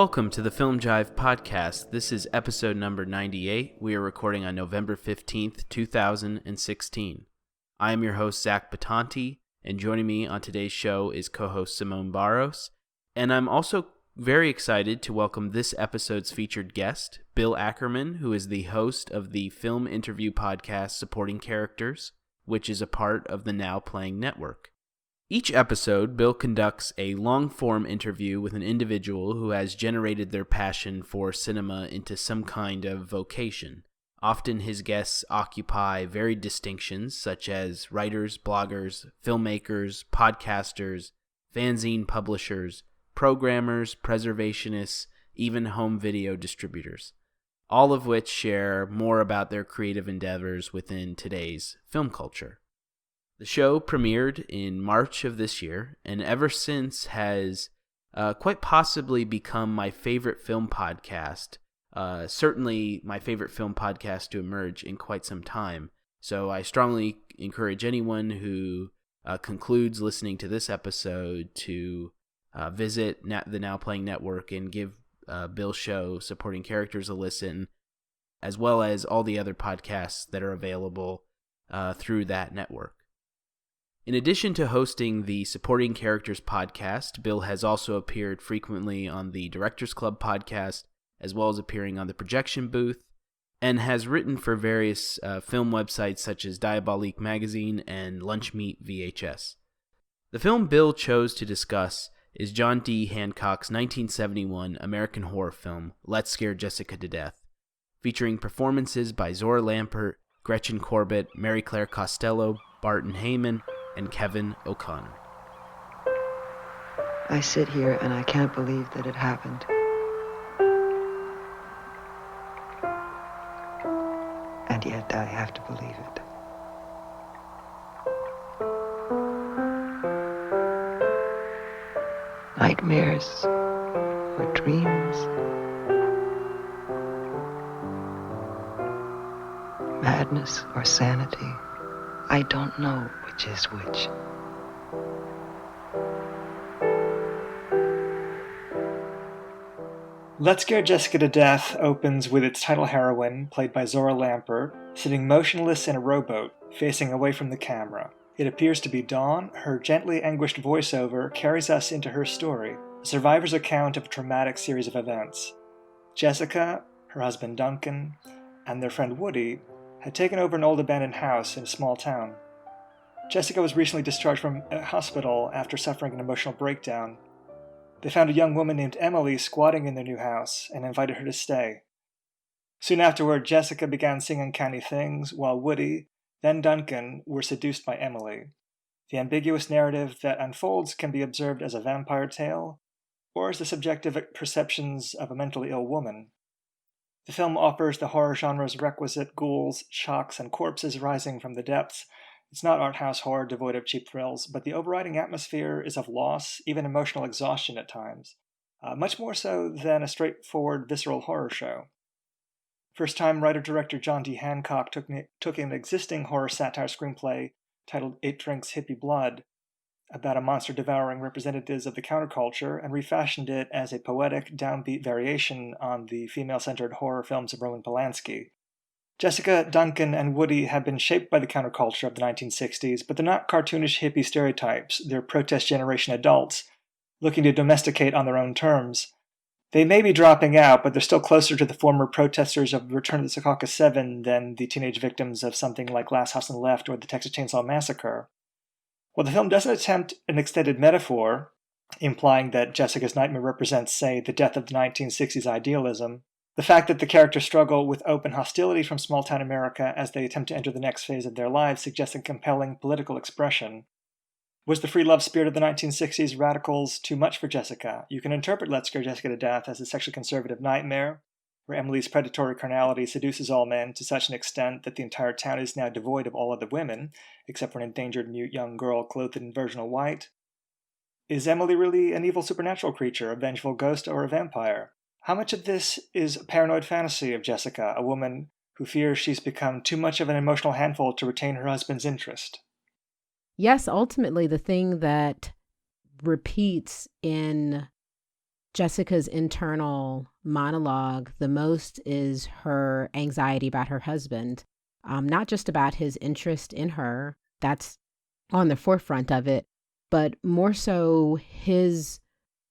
Welcome to the Film Jive podcast. This is episode number 98. We are recording on November 15th, 2016. I am your host, Zach Betonte, and joining me on today's show is co-host Simone Barros. And I'm also very excited to welcome this episode's featured guest, Bill Ackerman, who is the host of the film interview podcast Supporting Characters, which is a part of the Now Playing Network. Each episode, Bill conducts a long-form interview with an individual who has generated their passion for cinema into some kind of vocation. Often his guests occupy varied distinctions such as writers, bloggers, filmmakers, podcasters, fanzine publishers, programmers, preservationists, even home video distributors, all of which share more about their creative endeavors within today's film culture. The show premiered in March of this year, and ever since has quite possibly become my favorite film podcast, certainly my favorite film podcast to emerge in quite some time. So I strongly encourage anyone who concludes listening to this episode to visit the Now Playing Network and give Bill's show, Supporting Characters, a listen, as well as all the other podcasts that are available through that network. In addition to hosting the Supporting Characters podcast, Bill has also appeared frequently on the Directors Club podcast, as well as appearing on the Projection Booth, and has written for various film websites such as Diabolique Magazine and Lunch Meat VHS. The film Bill chose to discuss is John D. Hancock's 1971 American horror film, Let's Scare Jessica to Death, featuring performances by Zohra Lampert, Gretchen Corbett, Mary Claire Costello, Barton Heyman, and Kevin O'Connor. I sit here and I can't believe that it happened. And yet I have to believe it. Nightmares or dreams. Madness or sanity. I don't know which is which. Let's Scare Jessica to Death opens with its title heroine, played by Zohra Lampert, sitting motionless in a rowboat, facing away from the camera. It appears to be dawn. Her gently anguished voiceover carries us into her story, a survivor's account of a traumatic series of events. Jessica, her husband Duncan, and their friend Woody had taken over an old abandoned house in a small town. Jessica was recently discharged from a hospital after suffering an emotional breakdown. They found a young woman named Emily squatting in their new house and invited her to stay. Soon afterward, Jessica began seeing uncanny things, while Woody, then Duncan, were seduced by Emily. The ambiguous narrative that unfolds can be observed as a vampire tale, or as the subjective perceptions of a mentally ill woman. The film offers the horror genre's requisite ghouls, shocks, and corpses rising from the depths. It's not art house horror devoid of cheap thrills, but the overriding atmosphere is of loss, even emotional exhaustion at times, much more so than a straightforward visceral horror show. First-time writer-director John D. Hancock took an existing horror satire screenplay titled Eight Drinks Hippie Blood, about a monster devouring representatives of the counterculture, and refashioned it as a poetic, downbeat variation on the female-centered horror films of Roman Polanski. Jessica, Duncan, and Woody have been shaped by the counterculture of the 1960s, but they're not cartoonish hippie stereotypes. They're protest generation adults, looking to domesticate on their own terms. They may be dropping out, but they're still closer to the former protesters of Return of the Secaucus 7 than the teenage victims of something like Last House on the Left or the Texas Chainsaw Massacre. While the film doesn't attempt an extended metaphor, implying that Jessica's nightmare represents, say, the death of the 1960s idealism, the fact that the characters struggle with open hostility from small-town America as they attempt to enter the next phase of their lives suggests a compelling political expression. Was the free love spirit of the 1960s radicals too much for Jessica? You can interpret Let's Scare Jessica to Death as a sexually conservative nightmare, where Emily's predatory carnality seduces all men to such an extent that the entire town is now devoid of all other women, except for an endangered mute young girl clothed in virginal white. Is Emily really an evil supernatural creature, a vengeful ghost, or a vampire? How much of this is a paranoid fantasy of Jessica, a woman who fears she's become too much of an emotional handful to retain her husband's interest? Yes, ultimately the thing that repeats in Jessica's internal monologue the most is her anxiety about her husband, not just about his interest in her, that's on the forefront of it, but more so his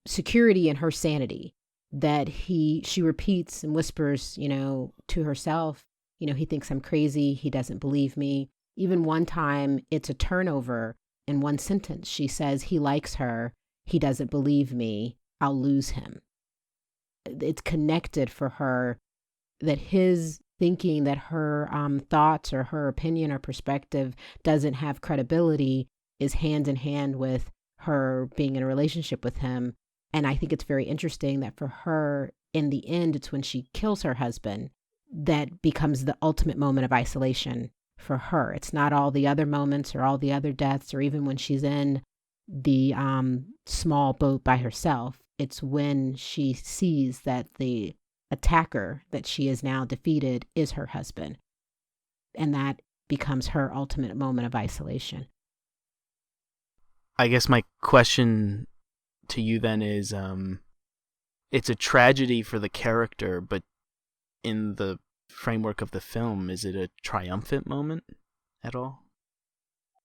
security and her sanity, that she repeats and whispers, to herself, he thinks I'm crazy. He doesn't believe me. Even one time it's a turnover in one sentence. She says he likes her. He doesn't believe me. I'll lose him. It's connected for her that his thinking that her thoughts or her opinion or perspective doesn't have credibility is hand in hand with her being in a relationship with him. And I think it's very interesting that for her, in the end, it's when she kills her husband that becomes the ultimate moment of isolation for her. It's not all the other moments or all the other deaths or even when she's in the small boat by herself. It's when she sees that the attacker that she is now defeated is her husband. And that becomes her ultimate moment of isolation. I guess my question to you then is, it's a tragedy for the character, but in the framework of the film, is it a triumphant moment at all?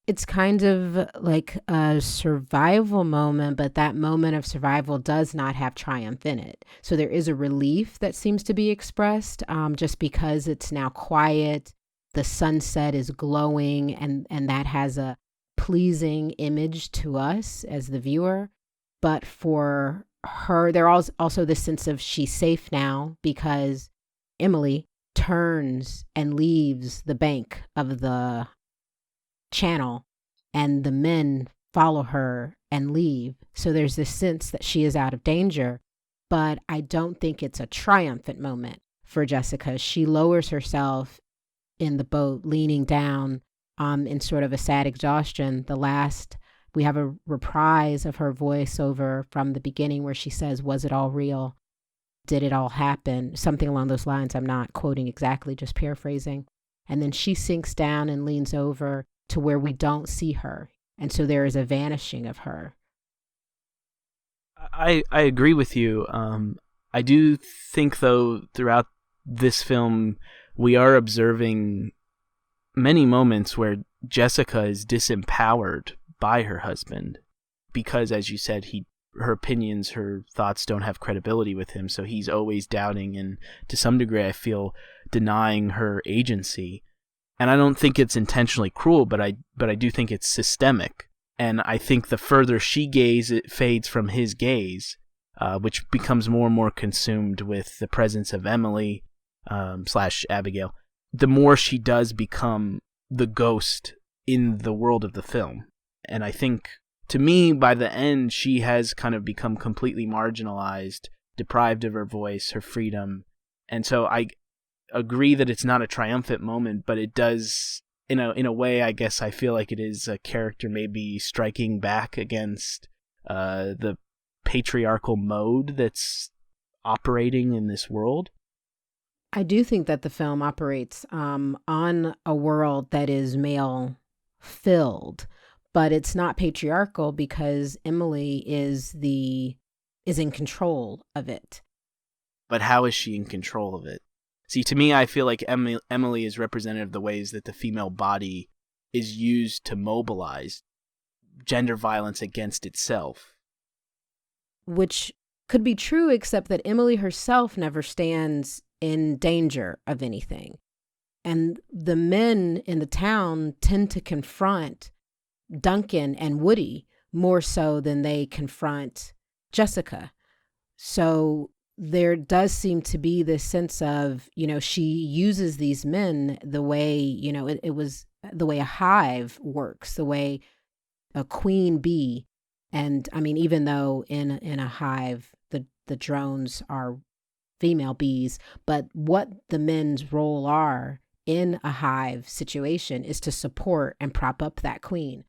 It's kind of like a survival moment, but that moment of survival does not have triumph in it. So there is a relief that seems to be expressed just because it's now quiet, the sunset is glowing, and that has a pleasing image to us as the viewer. But for her, there's also this sense of she's safe now because Emily turns and leaves the bank of the channel and the men follow her and leave. So there's this sense that she is out of danger, but I don't think it's a triumphant moment for Jessica. She lowers herself in the boat, leaning down in sort of a sad exhaustion. We have a reprise of her voiceover from the beginning where she says, "Was it all real? Did it all happen?" Something along those lines. I'm not quoting exactly, just paraphrasing. And then she sinks down and leans over to where we don't see her. And so there is a vanishing of her. I agree with you. I do think, though, throughout this film, we are observing many moments where Jessica is disempowered by her husband because, as you said, her opinions, her thoughts don't have credibility with him, so he's always doubting and, to some degree, I feel, denying her agency. And I don't think it's intentionally cruel, but I do think it's systemic. And I think the further she gazes, it fades from his gaze, which becomes more and more consumed with the presence of Emily / Abigail. The more she does become the ghost in the world of the film. And I think, to me, by the end, she has kind of become completely marginalized, deprived of her voice, her freedom. And so I agree that it's not a triumphant moment, but it does, in a way, I guess I feel like it is a character maybe striking back against the patriarchal mode that's operating in this world. I do think that the film operates on a world that is male-filled, but it's not patriarchal because Emily is in control of it. But how is she in control of it? See, to me, I feel like Emily is representative of the ways that the female body is used to mobilize gender violence against itself. Which could be true, except that Emily herself never stands in danger of anything. And the men in the town tend to confront Duncan and Woody more so than they confront Jessica. So there does seem to be this sense of, she uses these men the way, it was the way a hive works, the way a queen bee. And I mean, even though in a hive, the drones are female bees, but what the men's role are in a hive situation is to support and prop up that queen.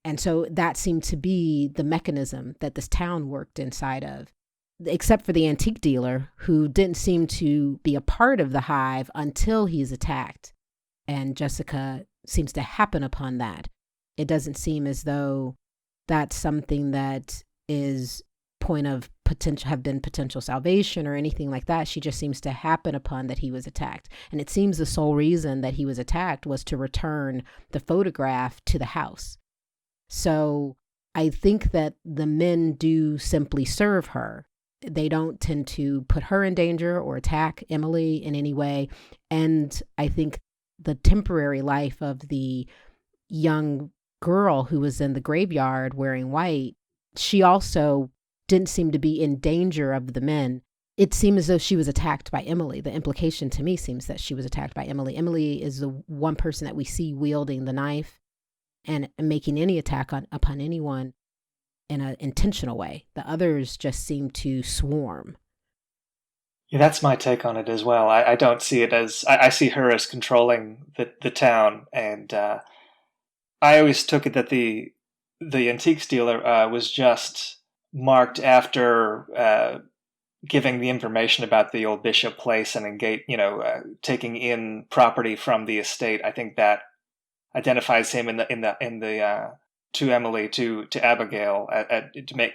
And so that seemed to be the mechanism that this town worked inside of, except for the antique dealer, who didn't seem to be a part of the hive until he's attacked. And Jessica seems to happen upon that. It doesn't seem as though that's something that is point of potential salvation or anything like that. She just seems to happen upon that he was attacked. And it seems the sole reason that he was attacked was to return the photograph to the house. So I think that the men do simply serve her. They don't tend to put her in danger or attack Emily in any way. And I think the temporary life of the young girl who was in the graveyard wearing white, she also didn't seem to be in danger of the men. It seemed as though she was attacked by Emily. The implication to me seems that she was attacked by Emily. Emily is the one person that we see wielding the knife and making any attack upon anyone in an intentional way. The others just seem to swarm. Yeah, that's my take on it as well. I don't see it as... I see her as controlling the town, and I always took it that the antique dealer was just marked after giving the information about the old Bishop place and taking in property from the estate. I think that identifies him in the to Emily, to Abigail,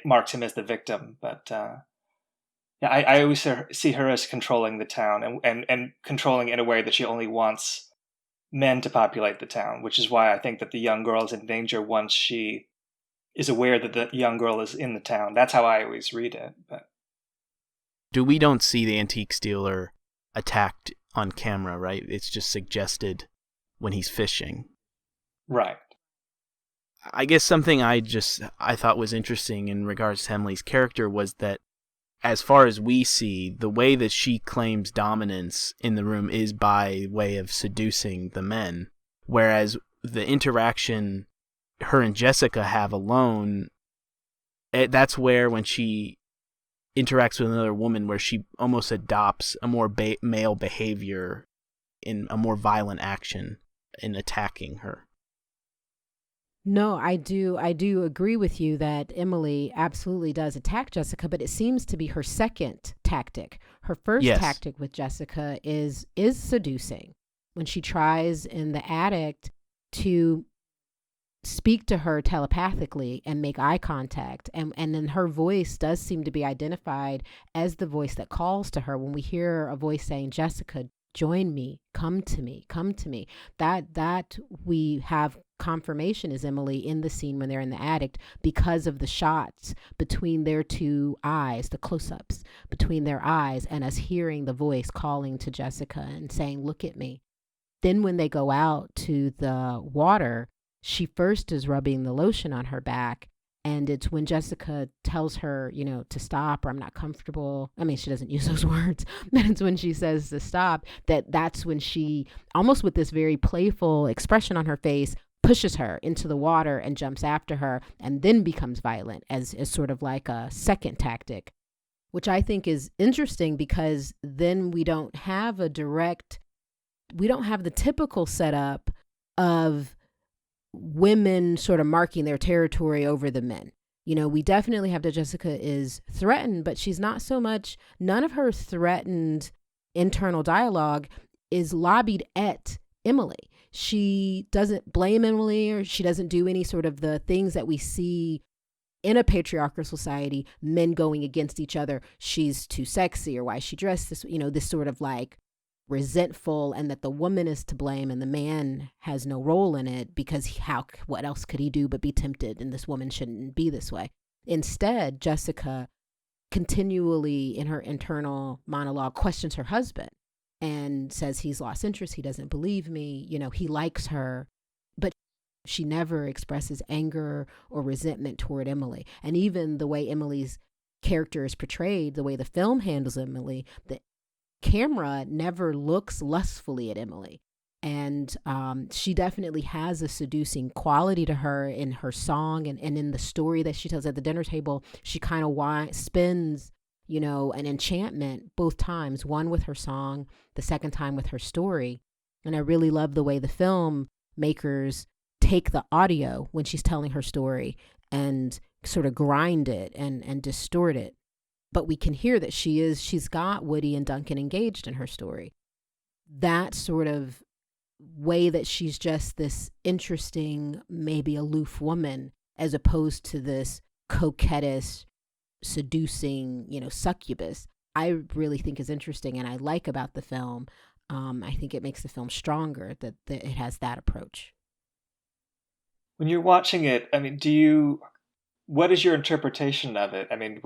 marks him as the victim. But yeah, I always see her as controlling the town and controlling in a way that she only wants men to populate the town, which is why I think that the young girl is in danger once she is aware that the young girl is in the town. That's how I always read it. But we don't see the antique dealer attacked on camera, right? It's just suggested when he's fishing. Right. I guess something I thought was interesting in regards to Emily's character was that, as far as we see, the way that she claims dominance in the room is by way of seducing the men, whereas the interaction her and Jessica have alone, that's where, when she interacts with another woman, where she almost adopts a more male behavior in a more violent action in attacking her. No, I do agree with you that Emily absolutely does attack Jessica, but it seems to be her second tactic. Her first tactic with Jessica is seducing. When she tries in the attic to speak to her telepathically and make eye contact, and then her voice does seem to be identified as the voice that calls to her. When we hear a voice saying, "Jessica, join me, come to me," that we have confirmation is Emily in the scene when they're in the attic, because of the shots between their two eyes, the close-ups between their eyes, and us hearing the voice calling to Jessica and saying, "Look at me." Then when they go out to the water, she first is rubbing the lotion on her back, and it's when Jessica tells her, to stop, or "I'm not comfortable." I mean, she doesn't use those words, but it's when she says to stop, that's when she, almost with this very playful expression on her face, pushes her into the water and jumps after her, and then becomes violent as sort of like a second tactic, which I think is interesting, because then we don't have the typical setup of women sort of marking their territory over the men. We definitely have that Jessica is threatened, but she's not so much, none of her threatened internal dialogue is lobbied at Emily. She doesn't blame Emily, or she doesn't do any sort of the things that we see in a patriarchal society, men going against each other. She's too sexy, or why is she dressed this, this sort of like resentful, and that the woman is to blame and the man has no role in it, because what else could he do but be tempted, and this woman shouldn't be this way. Instead, Jessica continually in her internal monologue questions her husband and says he's lost interest, he doesn't believe me, he likes her, but she never expresses anger or resentment toward Emily. And even the way Emily's character is portrayed, the way the film handles Emily, the camera never looks lustfully at Emily. And she definitely has a seducing quality to her in her song, and in the story that she tells at the dinner table. She kind of spins, an enchantment both times, one with her song, the second time with her story. And I really love the way the film makers take the audio when she's telling her story and sort of grind it and distort it. But we can hear that she's got Woody and Duncan engaged in her story. That sort of way that she's just this interesting, maybe aloof woman, as opposed to this coquettish, seducing, succubus, I really think is interesting and I like about the film. I think it makes the film stronger that it has that approach. When you're watching it, I mean, what is your interpretation of it? I mean,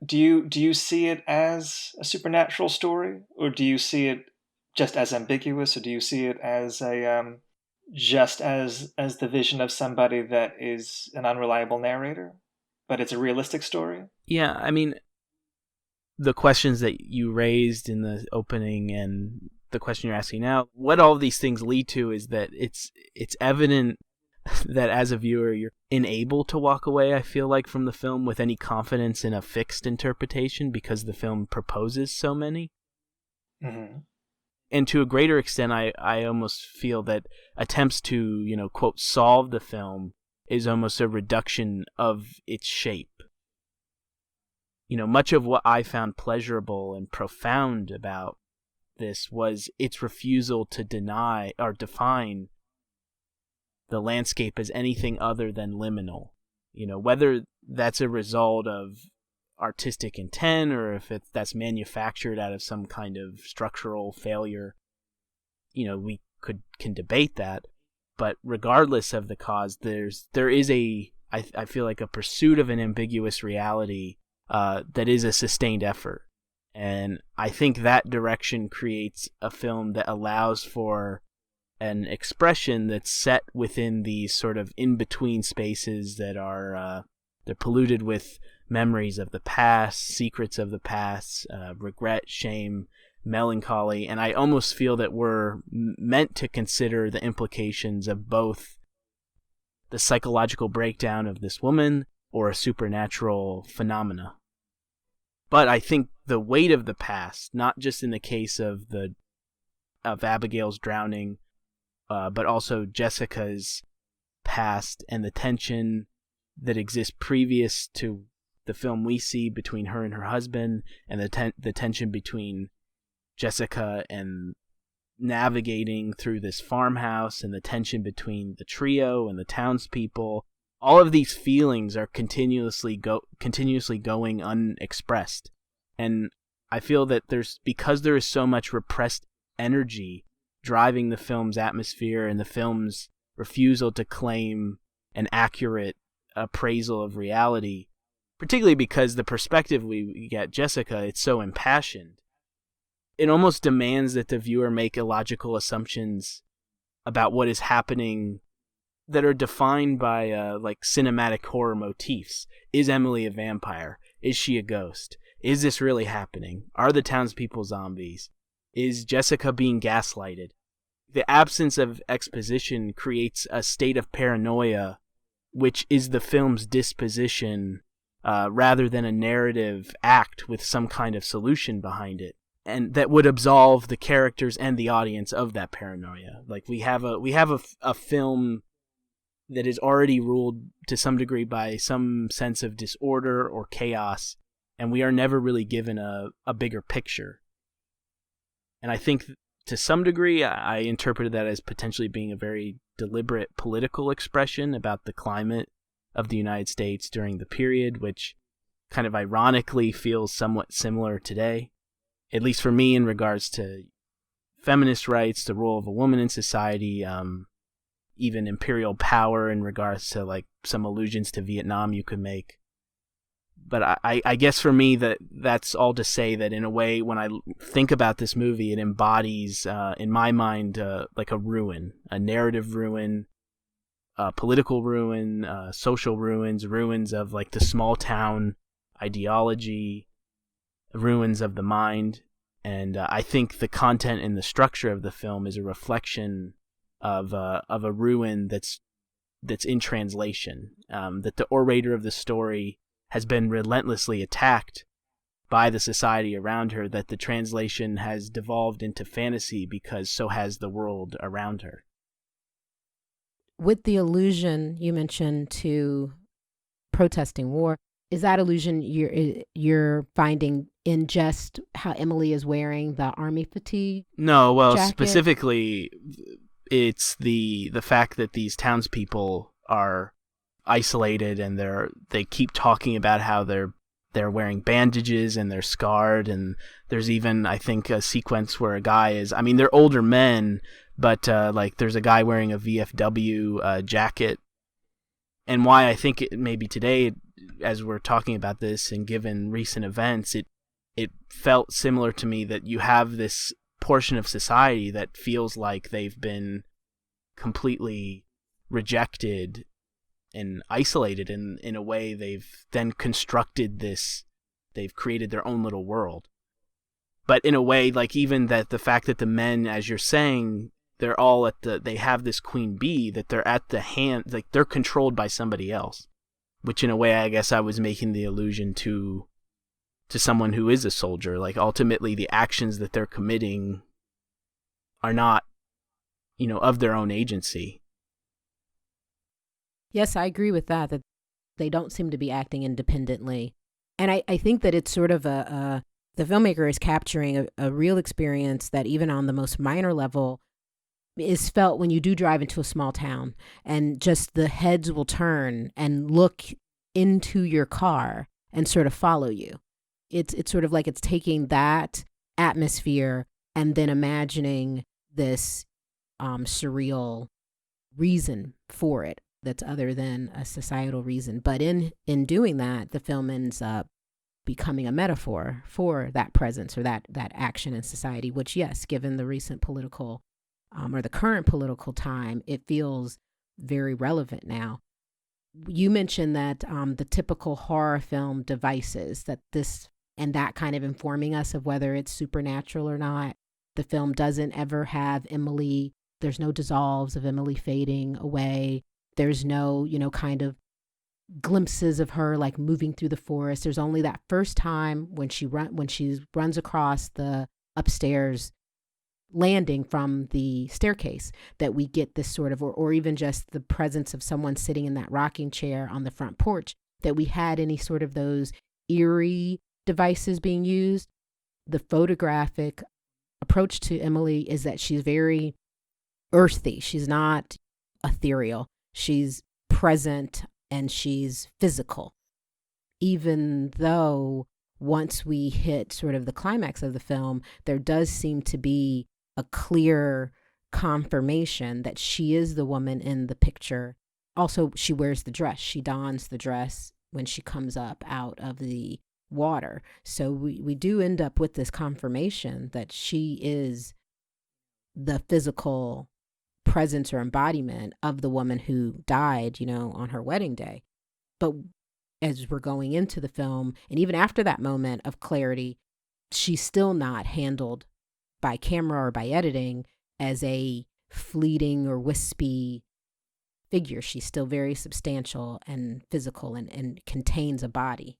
do you see it as a supernatural story, or do you see it just as ambiguous, or do you see it as a just as the vision of somebody that is an unreliable narrator, but it's a realistic story? Yeah, I mean, the questions that you raised in the opening and the question you're asking now, what all of these things lead to is that it's evident that as a viewer you're unable to walk away, I feel like, from the film with any confidence in a fixed interpretation because the film proposes so many. Mm-hmm. And to a greater extent, I almost feel that attempts to, quote, solve the film is almost a reduction of its shape. Much of what I found pleasurable and profound about this was its refusal to deny or define the landscape as anything other than liminal. Whether that's a result of artistic intent or if that's manufactured out of some kind of structural failure, we can debate that. But regardless of the cause, there is I feel like a pursuit of an ambiguous reality that is a sustained effort. And I think that direction creates a film that allows for an expression that's set within these sort of in-between spaces that are they're polluted with memories of the past, secrets of the past, regret, shame, melancholy. And I almost feel that we're meant to consider the implications of both the psychological breakdown of this woman or a supernatural phenomena. But I think the weight of the past, not just in the case of Abigail's drowning, but also Jessica's past and the tension that exists previous to the film we see between her and her husband, and the tension between Jessica and navigating through this farmhouse, and the tension between the trio and the townspeople. All of these feelings are continuously going unexpressed. And I feel that because there is so much repressed energy driving the film's atmosphere and the film's refusal to claim an accurate appraisal of reality, particularly because the perspective we get Jessica, it's so impassioned. It almost demands that the viewer make illogical assumptions about what is happening that are defined by like cinematic horror motifs. Is Emily a vampire? Is she a ghost? Is this really happening? Are the townspeople zombies? Is Jessica being gaslighted? The absence of exposition creates a state of paranoia, which is the film's disposition, rather than a narrative act with some kind of solution behind it, and that would absolve the characters and the audience of that paranoia. Like we have a film that is already ruled to some degree by some sense of disorder or chaos, and we are never really given a bigger picture. And I think to some degree, I interpreted that as potentially being a very deliberate political expression about the climate of the United States during the period, which kind of ironically feels somewhat similar today, at least for me, in regards to feminist rights, the role of a woman in society, even imperial power in regards to like some allusions to Vietnam you could make. But I guess for me that's all to say that in a way, when I think about this movie, it embodies, in my mind, like a ruin, a narrative ruin, political ruin, social ruins of like the small town ideology, ruins of the mind. And I think the content and the structure of the film is a reflection of a ruin that's in translation, that the orator of the story has been relentlessly attacked by the society around her, that the translation has devolved into fantasy because so has the world around her. With the allusion you mentioned to protesting war, is that allusion you're finding in just how Emily is wearing the army fatigue? No, well, jacket? Specifically, it's the fact that these townspeople are isolated and they keep talking about how they're they're wearing bandages and they're scarred. And there's even, I think, a sequence where a guy is, I mean, they're older men, but like there's a guy wearing a VFW jacket. And why I think maybe today, as we're talking about this and given recent events, it felt similar to me that you have this portion of society that feels like they've been completely rejected and isolated in a way. They've then constructed this, they've created their own little world. But in a way, like even that the fact that the men, as you're saying, they're all they have this queen bee, that they're at the hand, like they're controlled by somebody else, which in a way, I guess I was making the allusion to someone who is a soldier. Like ultimately the actions that they're committing are not, of their own agency. Yes, I agree with that they don't seem to be acting independently. And I think that it's sort of the filmmaker is capturing a real experience that even on the most minor level is felt when you do drive into a small town, and just the heads will turn and look into your car and sort of follow you. It's sort of like it's taking that atmosphere and then imagining this surreal reason for it that's other than a societal reason. But in doing that, the film ends up becoming a metaphor for that presence or that action in society, which, yes, given the recent political or the current political time, it feels very relevant now. You mentioned that the typical horror film devices, that this and that kind of informing us of whether it's supernatural or not. The film doesn't ever have Emily, there's no dissolves of Emily fading away. There's no, kind of glimpses of her like moving through the forest. There's only that first time when she runs across the upstairs landing from the staircase that we get this sort of, or even just the presence of someone sitting in that rocking chair on the front porch, that we had any sort of those eerie devices being used. The photographic approach to Emily is that she's very earthy. She's not ethereal. She's present and she's physical. Even though once we hit sort of the climax of the film, there does seem to be a clear confirmation that she is the woman in the picture. Also, she wears the dress. She dons the dress when she comes up out of the water. So we do end up with this confirmation that she is the physical presence or embodiment of the woman who died, on her wedding day. But as we're going into the film, and even after that moment of clarity, she's still not handled by camera or by editing as a fleeting or wispy figure. She's still very substantial and physical and contains a body.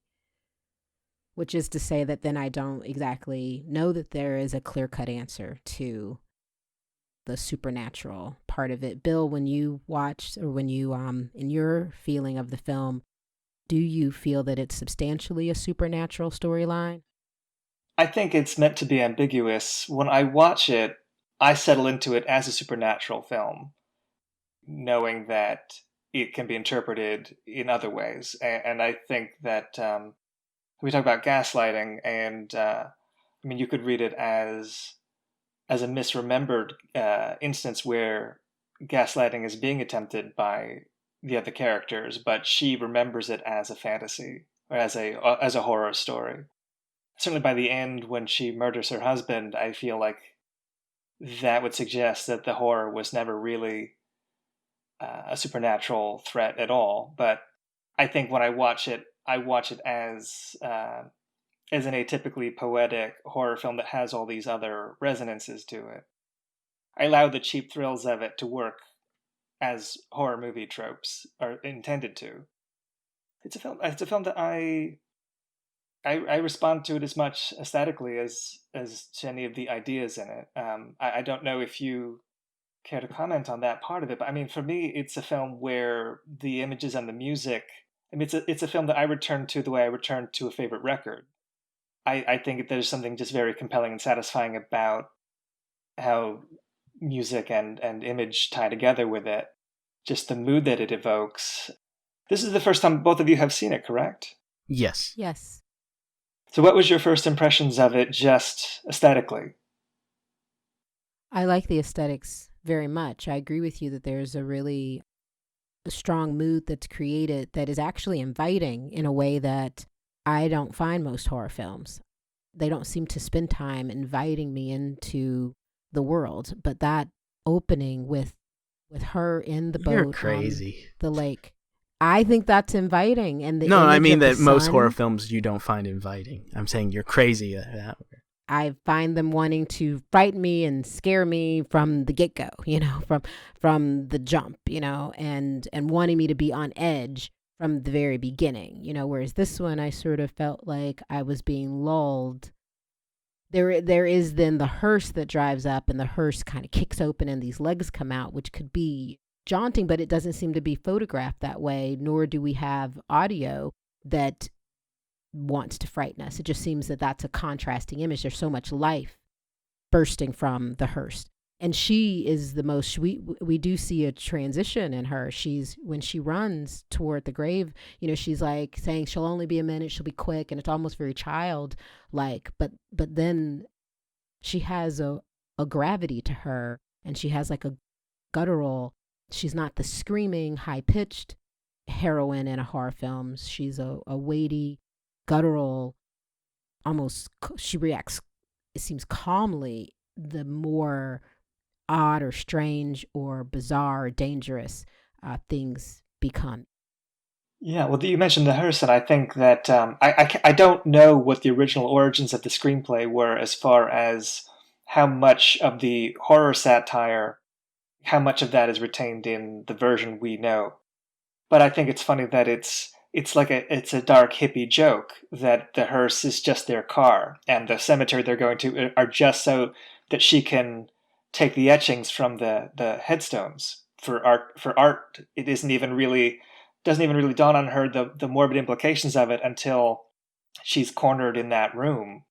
Which is to say that then I don't exactly know that there is a clear-cut answer to the supernatural part of it. Bill, when you watched, or when you, in your feeling of the film, do you feel that it's substantially a supernatural storyline? I think it's meant to be ambiguous. When I watch it, I settle into it as a supernatural film, knowing that it can be interpreted in other ways. And I think that we talk about gaslighting, and you could read it as a misremembered instance where gaslighting is being attempted by the other characters, but she remembers it as a fantasy or as a horror story. Certainly by the end, when she murders her husband, I feel like that would suggest that the horror was never really a supernatural threat at all. But I think when I watch it as an atypically poetic horror film that has all these other resonances to it. I allow the cheap thrills of it to work as horror movie tropes are intended to. It's a film that I respond to it as much aesthetically as to any of the ideas in it. I don't know if you care to comment on that part of it, but for me, it's a film where the images and the music, it's a film that I return to the way I return to a favorite record. I think there's something just very compelling and satisfying about how music and image tie together with it. Just the mood that it evokes. This is the first time both of you have seen it, correct? Yes. Yes. So what was your first impressions of it, just aesthetically? I like the aesthetics very much. I agree with you that there's a really strong mood that's created that is actually inviting in a way that I don't find most horror films. They don't seem to spend time inviting me into the world, but that opening with her in the You're boat crazy. on the lake, I think that's inviting. And the No, I image mean of the that most sun, horror films you don't find inviting. I'm saying you're crazy at that. I find them wanting to frighten me and scare me from the get-go, from the jump, and wanting me to be on edge from the very beginning, whereas this one I sort of felt like I was being lulled. There is then the hearse that drives up, and the hearse kind of kicks open and these legs come out, which could be jaunting, but it doesn't seem to be photographed that way, nor do we have audio that wants to frighten us. It just seems that that's a contrasting image. There's so much life bursting from the hearse. And she is the most, we do see a transition in her. When she runs toward the grave, she's like saying she'll only be a minute, she'll be quick, and it's almost very childlike. But then she has a gravity to her, and she has like a guttural, she's not the screaming, high-pitched heroine in a horror film. She's a weighty, guttural, almost, she reacts, it seems calmly, the more odd or strange or bizarre or dangerous things become. Yeah, well, you mentioned the hearse, and I think that I don't know what the original origins of the screenplay were as far as how much of the horror satire, how much of that is retained in the version we know. But I think it's funny that it's a dark hippie joke that the hearse is just their car, and the cemetery they're going to are just so that she can take the etchings from the headstones for art. For art, it doesn't even really dawn on her the morbid implications of it until she's cornered in that room,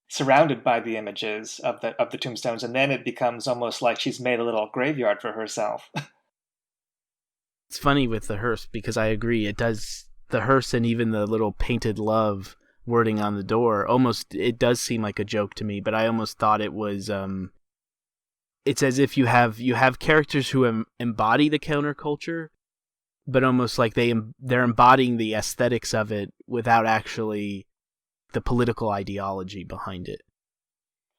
surrounded by the images of the tombstones, and then it becomes almost like she's made a little graveyard for herself. It's funny with the hearse because I agree. It does, the hearse and even the little painted love wording on the door, almost, it does seem like a joke to me, but I almost thought it was, it's as if you have characters who embody the counterculture, but almost like they're embodying the aesthetics of it without actually the political ideology behind it.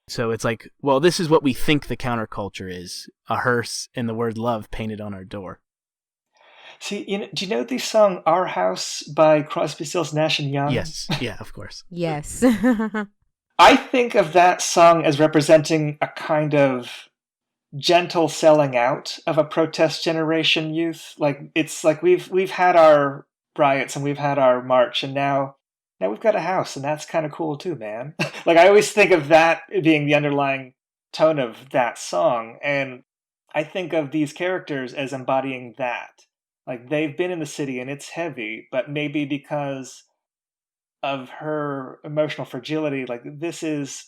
So it's like, well, this is what we think the counterculture is: a hearse and the word love painted on our door. See, do you know the song "Our House" by Crosby, Stills, Nash and Young? Yes, yeah, of course. Yes. I think of that song as representing a kind of gentle selling out of a protest generation youth. Like, it's like we've had our riots and we've had our march, and now we've got a house, and that's kind of cool too, man. Like, I always think of that being the underlying tone of that song, and I think of these characters as embodying that. Like, they've been in the city and it's heavy, but maybe because of her emotional fragility, like, this is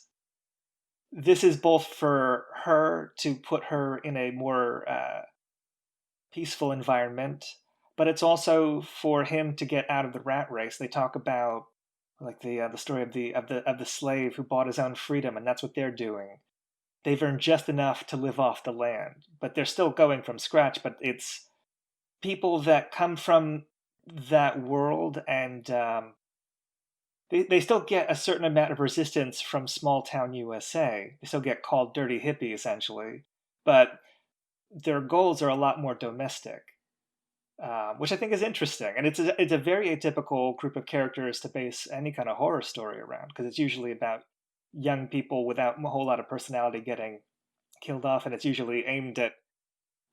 both for her to put her in a more peaceful environment, but it's also for him to get out of the rat race. They talk about like the story of the slave who bought his own freedom, and that's what they're doing. They've earned just enough to live off the land, but they're still going from scratch. But it's people that come from that world, and they still get a certain amount of resistance from small town USA. They still get called dirty hippie, essentially, but their goals are a lot more domestic, which I think is interesting. And it's a very atypical group of characters to base any kind of horror story around, because it's usually about young people without a whole lot of personality getting killed off, and it's usually aimed at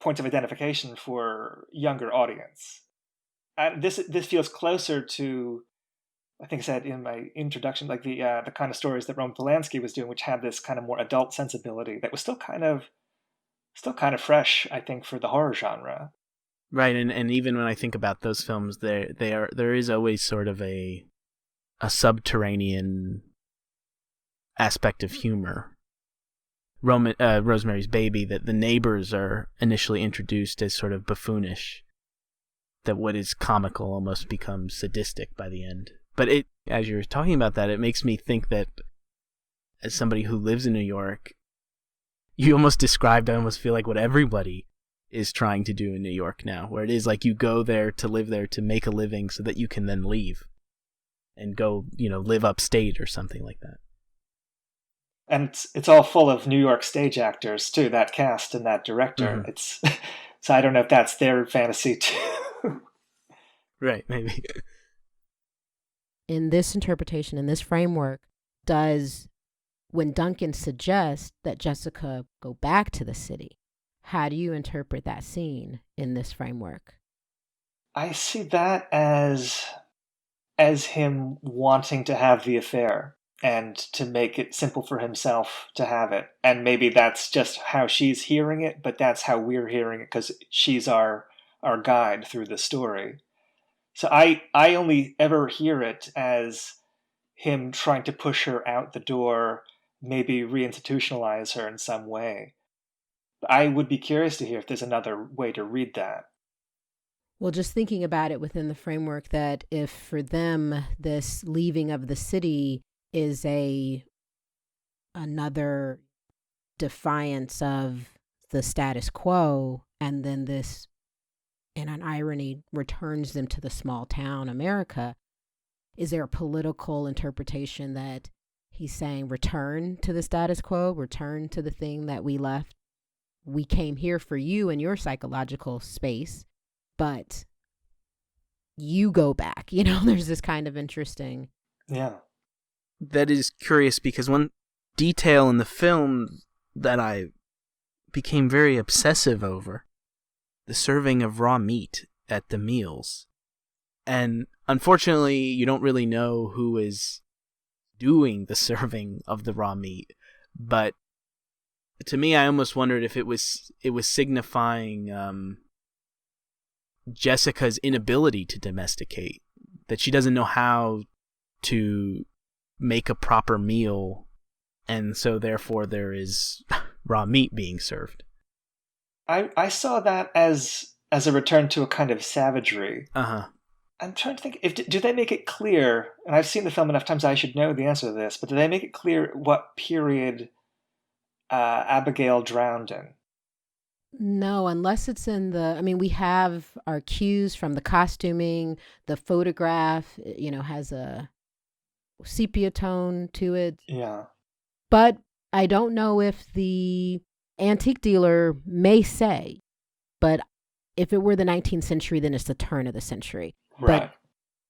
points of identification for younger audience. This feels closer to, I think I said in my introduction, like the kind of stories that Roman Polanski was doing, which had this kind of more adult sensibility that was still kind of fresh, I think, for the horror genre. Right, and even when I think about those films, there is always sort of a subterranean aspect of humor. Rosemary's Baby, that the neighbors are initially introduced as sort of buffoonish, that what is comical almost becomes sadistic by the end. But as you're talking about that, it makes me think that as somebody who lives in New York, you almost described, I almost feel like what everybody is trying to do in New York now, where it is like you go there to live there to make a living so that you can then leave and go, live upstate or something like that. And it's all full of New York stage actors too, that cast and that director. Mm-hmm. So I don't know if that's their fantasy too. Right, maybe. In this interpretation, in this framework, when Duncan suggests that Jessica go back to the city, how do you interpret that scene in this framework? I see that as him wanting to have the affair and to make it simple for himself to have it. And maybe that's just how she's hearing it, but that's how we're hearing it because she's our guide through the story. So I only ever hear it as him trying to push her out the door, maybe reinstitutionalize her in some way. I would be curious to hear if there's another way to read that. Well, just thinking about it within the framework that if for them this leaving of the city is another defiance of the status quo, and then this, in an irony, returns them to the small town America, is there a political interpretation that he's saying return to the status quo, return to the thing that we left? We came here for you and your psychological space, but you go back. There's this kind of interesting. Yeah. That is curious because one detail in the film that I became very obsessive over, the serving of raw meat at the meals. And unfortunately, you don't really know who is doing the serving of the raw meat. But to me, I almost wondered if it was signifying Jessica's inability to domesticate, that she doesn't know how to make a proper meal, and so therefore there is raw meat being served. I saw that as a return to a kind of savagery. Uh-huh. I'm trying to think, do they make it clear, and I've seen the film enough times I should know the answer to this, but do they make it clear what period Abigail drowned in? No, unless it's we have our cues from the costuming, the photograph, has a sepia tone to it. Yeah. But I don't know if the antique dealer may say, but if it were the 19th century, then it's the turn of the century. Right. But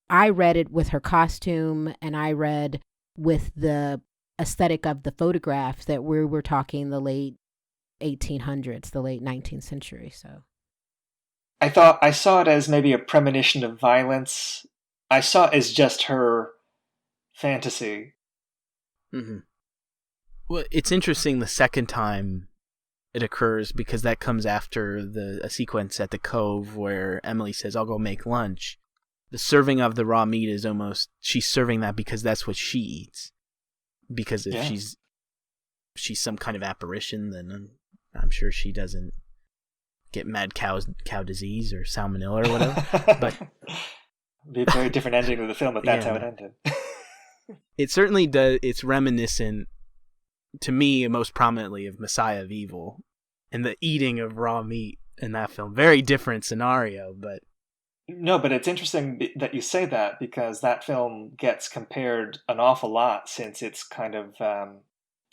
I read it with her costume, and I read with the aesthetic of the photographs that we were talking the late 1800s, the late 19th century. So I saw it as maybe a premonition of violence. I saw it as just her fantasy. Mm-hmm. Well, it's interesting the second time it occurs because that comes after a sequence at the Cove where Emily says, "I'll go make lunch." The serving of the raw meat is almost, she's serving that because that's what she eats. Because if she's some kind of apparition, then I'm sure she doesn't get mad cow disease or salmonella or whatever. But it'd be a very different ending to the film if that's how it ended. It certainly does. It's reminiscent, to me, most prominently of Messiah of Evil and the eating of raw meat in that film. Very different scenario, but... No, but it's interesting that you say that because that film gets compared an awful lot since it's kind of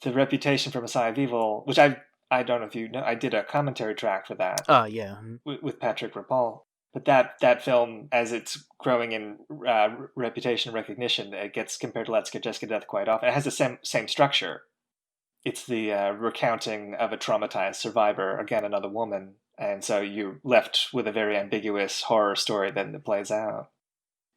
the reputation for Messiah of Evil, which I don't know if you know, I did a commentary track for that. Oh, yeah. With Patrick Rapal. But that film, as it's growing in reputation and recognition, it gets compared to Let's Get Jessica to Death quite often. It has the same structure. It's the recounting of a traumatized survivor, again, another woman. And so you're left with a very ambiguous horror story that it plays out.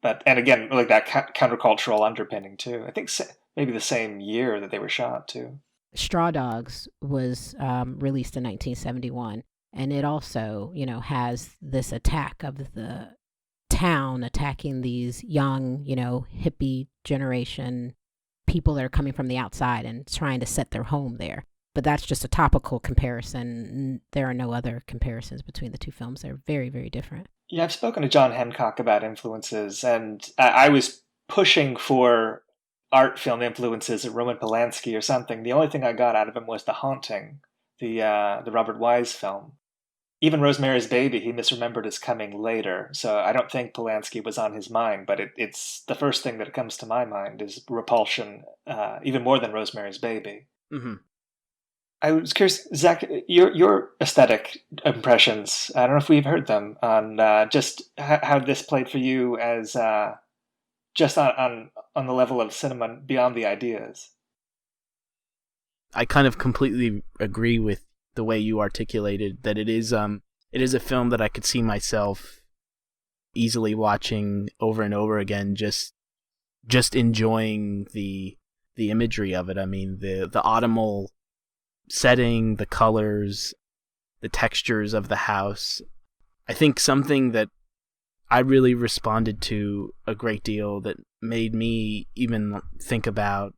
And again, like that countercultural underpinning, too. I think maybe the same year that they were shot, too. Straw Dogs was released in 1971, and it also, has this attack of the town attacking these young, hippie generation people that are coming from the outside and trying to set their home there. But that's just a topical comparison. There are no other comparisons between the two films. They're very, very different. Yeah, I've spoken to John Hancock about influences, and I was pushing for art film influences of Roman Polanski or something. The only thing I got out of him was The Haunting, the Robert Wise film. Even Rosemary's Baby, he misremembered as coming later, so I don't think Polanski was on his mind, but it's the first thing that comes to my mind is Repulsion, even more than Rosemary's Baby. Mm-hmm. I was curious, Zach, your aesthetic impressions, I don't know if we've heard them, on just how this played for you as just on the level of cinema beyond the ideas. I kind of completely agree with the way you articulated that it is a film that I could see myself easily watching over and over again, just enjoying the imagery of it. I mean, the autumnal setting, the colors, the textures of the house. I think something that I really responded to a great deal that made me even think about,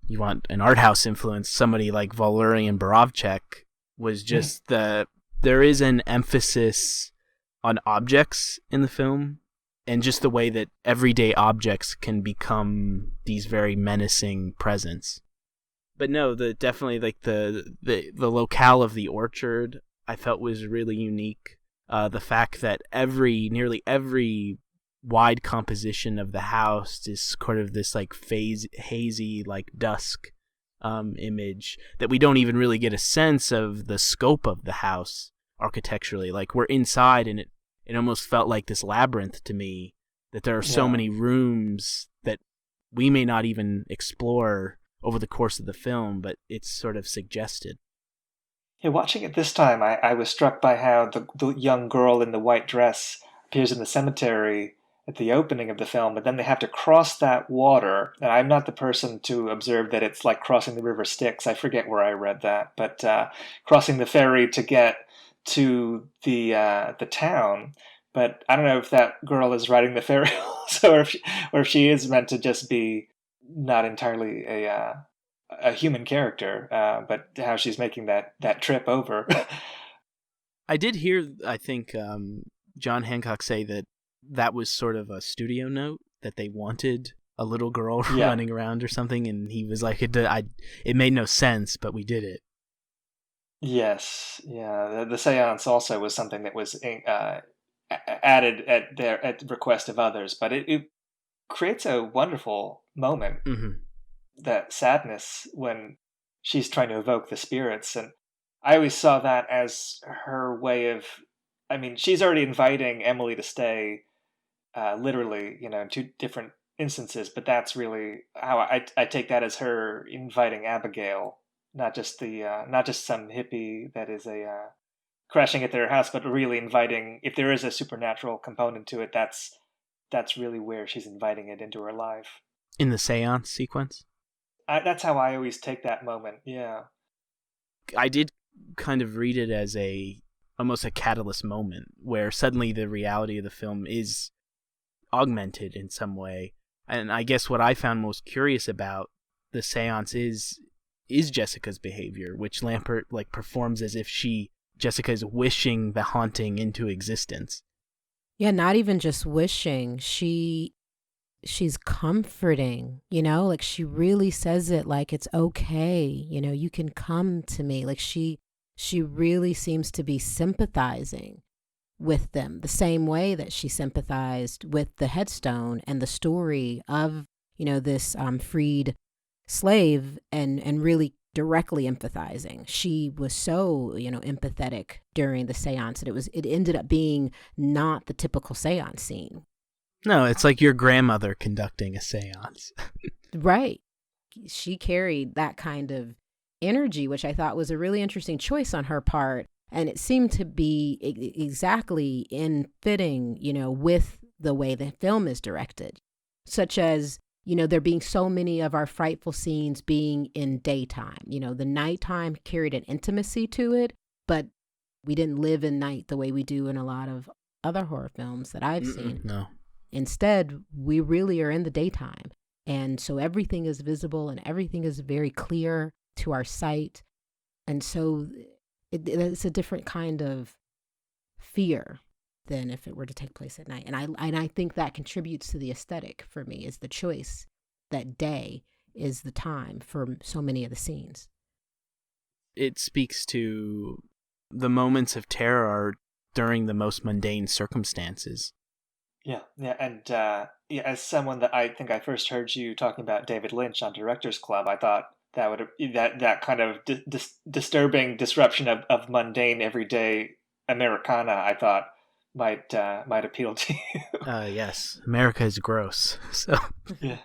you want an art house influence, somebody like Valerian Borovchik, was just there is an emphasis on objects in the film, and just the way that everyday objects can become these very menacing presence. But no, definitely like the locale of the orchard I felt was really unique. The fact that nearly every wide composition of the house is sort of this like hazy, like dusk image that we don't even really get a sense of the scope of the house architecturally. Like, we're inside and it almost felt like this labyrinth to me, that there are so many rooms that we may not even explore over the course of the film, but it's sort of suggested. Yeah, watching it this time, I was struck by how the young girl in the white dress appears in the cemetery at the opening of the film, but then they have to cross that water. And I'm not the person to observe that it's like crossing the river Styx. I forget where I read that, but crossing the ferry to get to the town. But I don't know if that girl is riding the ferry also, or if she is meant to just be not entirely a human character, but how she's making that trip over. I did hear, I think, John Hancock say that was sort of a studio note, that they wanted a little girl running around or something, and he was like, it made no sense, but we did it. Yes, yeah. The seance also was something that was added at the request of others, but it creates a wonderful moment. Mm-hmm. That sadness when she's trying to evoke the spirits, and I always saw that as her way of, I mean, she's already inviting Emily to stay, literally, in two different instances, but that's really how I take that as her inviting Abigail, not just some hippie that is crashing at their house, but really inviting, if there is a supernatural component to it, that's really where she's inviting it into her life. In the seance sequence? That's how I always take that moment, yeah. I did kind of read it as almost a catalyst moment, where suddenly the reality of the film is augmented in some way. And I guess what I found most curious about the seance is Jessica's behavior, which Lampert performs as if Jessica is wishing the haunting into existence. Yeah, not even just wishing. She's comforting, she really says it like it's okay, you can come to me. Like she really seems to be sympathizing with them the same way that she sympathized with the headstone and the story of, this freed slave, and really directly empathizing. She was so, empathetic during the seance that it ended up being not the typical seance scene. No, it's like your grandmother conducting a seance. Right. She carried that kind of energy, which I thought was a really interesting choice on her part. And it seemed to be exactly in fitting, with the way the film is directed, such as, there being so many of our frightful scenes being in daytime. The nighttime carried an intimacy to it, but we didn't live in night the way we do in a lot of other horror films that I've seen. No. Instead, we really are in the daytime. And so everything is visible and everything is very clear to our sight. And so it's a different kind of fear than if it were to take place at night. And I think that contributes to the aesthetic for me, is the choice that day is the time for so many of the scenes. It speaks to the moments of terror during the most mundane circumstances. Yeah, and as someone that I think I first heard you talking about David Lynch on Directors Club, I thought that kind of disturbing disruption of mundane everyday Americana, I thought might appeal to you. Yes, America is gross. So Yeah.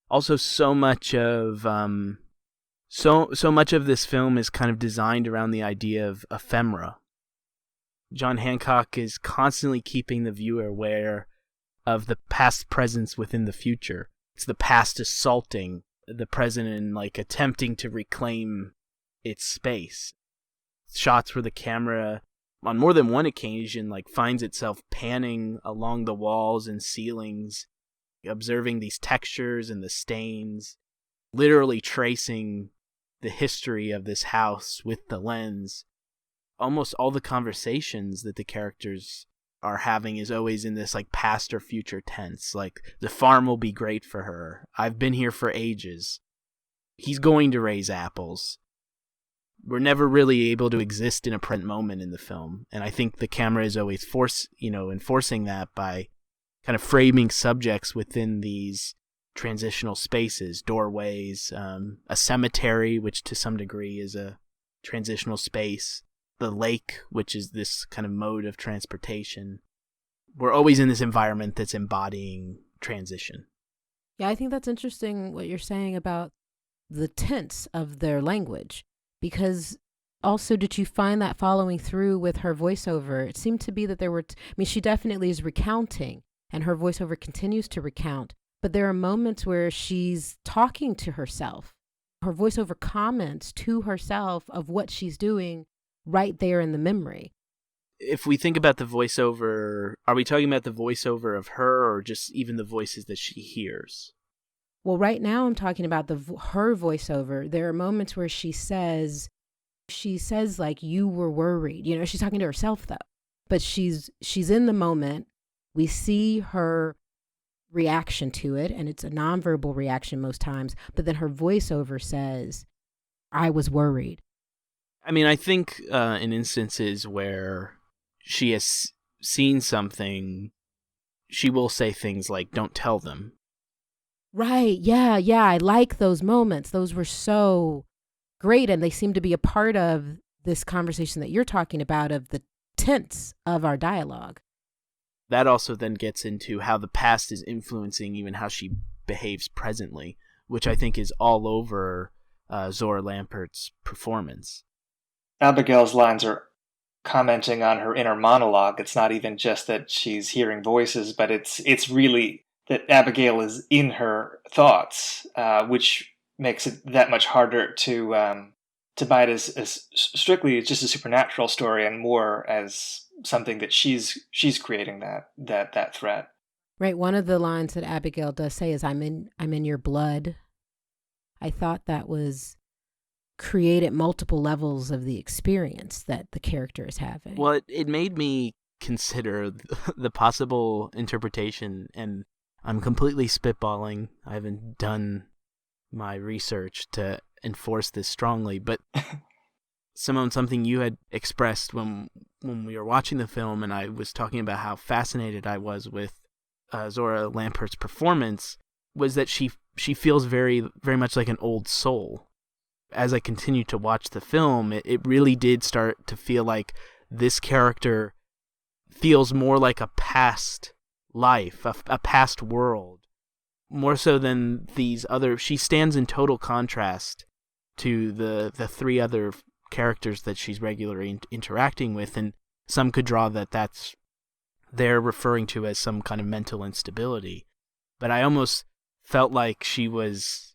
also, so much of so much of this film is kind of designed around the idea of ephemera. John Hancock is constantly keeping the viewer aware of the past presence within the future. It's the past assaulting the present and like attempting to reclaim its space. Shots where the camera, on more than one occasion, like finds itself panning along the walls and ceilings, observing these textures and the stains, literally tracing the history of this house with the lens. Almost all the conversations that the characters are having is always in this like past or future tense. Like, the farm will be great for her. I've been here for ages. He's going to raise apples. We're never really able to exist in a present moment in the film. And I think the camera is always enforcing that by kind of framing subjects within these transitional spaces, doorways, a cemetery, which to some degree is a transitional space, the lake, which is this kind of mode of transportation. We're always in this environment that's embodying transition. Yeah, I think that's interesting what you're saying about the tense of their language, because also, did you find that following through with her voiceover? It seemed to be that there were, she definitely is recounting, and her voiceover continues to recount, but there are moments where she's talking to herself. Her voiceover comments to herself of what she's doing right there in the memory. If we think about the voiceover, are we talking about the voiceover of her or just even the voices that she hears? Well, right now I'm talking about her voiceover. There are moments where she says like, you were worried. She's talking to herself though, but she's in the moment. We see her reaction to it, and it's a nonverbal reaction most times, but then her voiceover says, I was worried. I think in instances where she has seen something, she will say things like, don't tell them. Right, yeah, I like those moments. Those were so great, and they seem to be a part of this conversation that you're talking about, of the tense of our dialogue. That also then gets into how the past is influencing even how she behaves presently, which I think is all over Zohra Lampert's performance. Abigail's lines are commenting on her inner monologue. It's not even just that she's hearing voices, but it's really that Abigail is in her thoughts, which makes it that much harder to buy it as strictly just a supernatural story, and more as something that she's creating that threat. Right. One of the lines that Abigail does say is, I'm in your blood. I thought that was created multiple levels of the experience that the character is having. Well, it made me consider the possible interpretation, and I'm completely spitballing. I haven't done my research to enforce this strongly, but Simone, something you had expressed when we were watching the film, and I was talking about how fascinated I was with Zohra Lampert's performance, was that she feels very, very much like an old soul. As I continued to watch the film, it really did start to feel like this character feels more like a past life, a past world, more so than these other. She stands in total contrast to the three other characters that she's regularly interacting with, and some could draw that's they're referring to as some kind of mental instability. But I almost felt like she was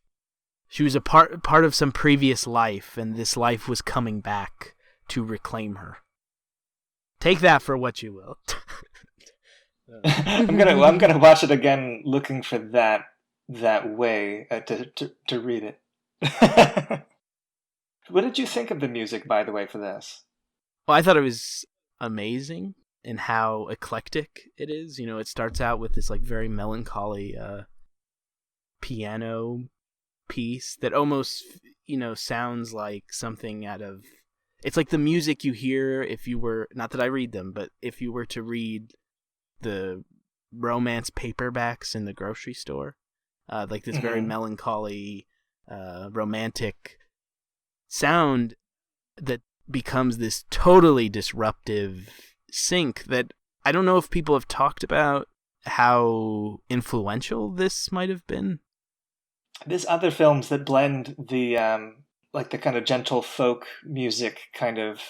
a part of some previous life, and this life was coming back to reclaim her. Take that for what you will. I'm gonna watch it again, looking for that way to read it. What did you think of the music, by the way, for this? Well, I thought it was amazing in how eclectic it is. It starts out with this like very melancholy piano piece that almost sounds like something out of, it's like the music you hear if you were, not that I read them, but if you were to read the romance paperbacks in the grocery store, like this very melancholy romantic sound that becomes this totally disruptive sync that I don't know if people have talked about how influential this might have been. There's other films that blend the like the kind of gentle folk music kind of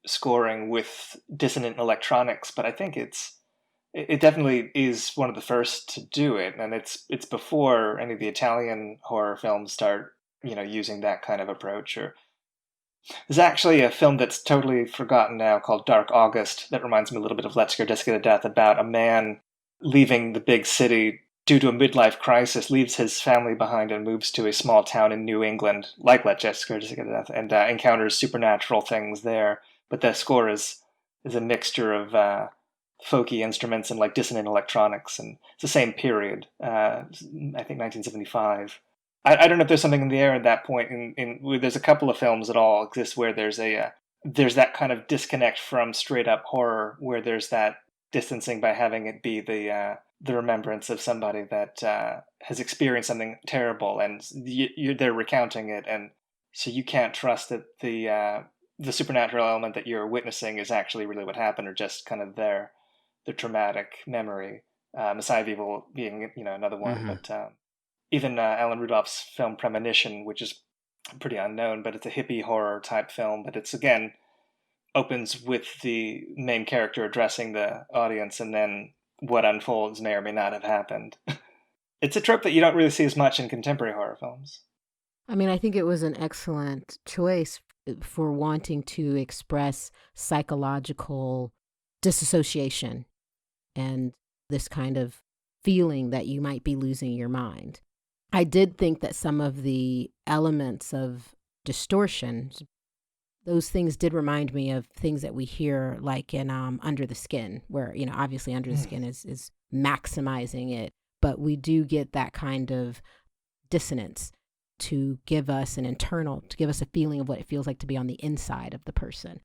scoring with dissonant electronics, but I think it definitely is one of the first to do it, and it's before any of the Italian horror films start, using that kind of approach. Or there's actually a film that's totally forgotten now called Dark August that reminds me a little bit of Let's Scare Jessica to Death, about a man leaving the big city due to a midlife crisis, leaves his family behind and moves to a small town in New England, like Let's Scare Jessica to Death, and encounters supernatural things there. But the score is a mixture of folky instruments and like dissonant electronics, and it's the same period. I think 1975. I don't know if there's something in the air at that point. There's a couple of films that all exist where there's that kind of disconnect from straight up horror, where there's that distancing by having it be the remembrance of somebody that has experienced something terrible, and they're recounting it, and so you can't trust that the supernatural element that you're witnessing is actually really what happened, or just kind of their traumatic memory. Messiah of Evil being another one, but even Alan Rudolph's film Premonition, which is pretty unknown, but it's a hippie horror type film, but it's again opens with the main character addressing the audience, and then what unfolds may or may not have happened. It's a trope that you don't really see as much in contemporary horror films. I mean, I think it was an excellent choice for wanting to express psychological disassociation and this kind of feeling that you might be losing your mind. I did think that some of the elements of distortion, those things did remind me of things that we hear like in Under the Skin, where, obviously Under the Skin is maximizing it, but we do get that kind of dissonance to give us to give us a feeling of what it feels like to be on the inside of the person.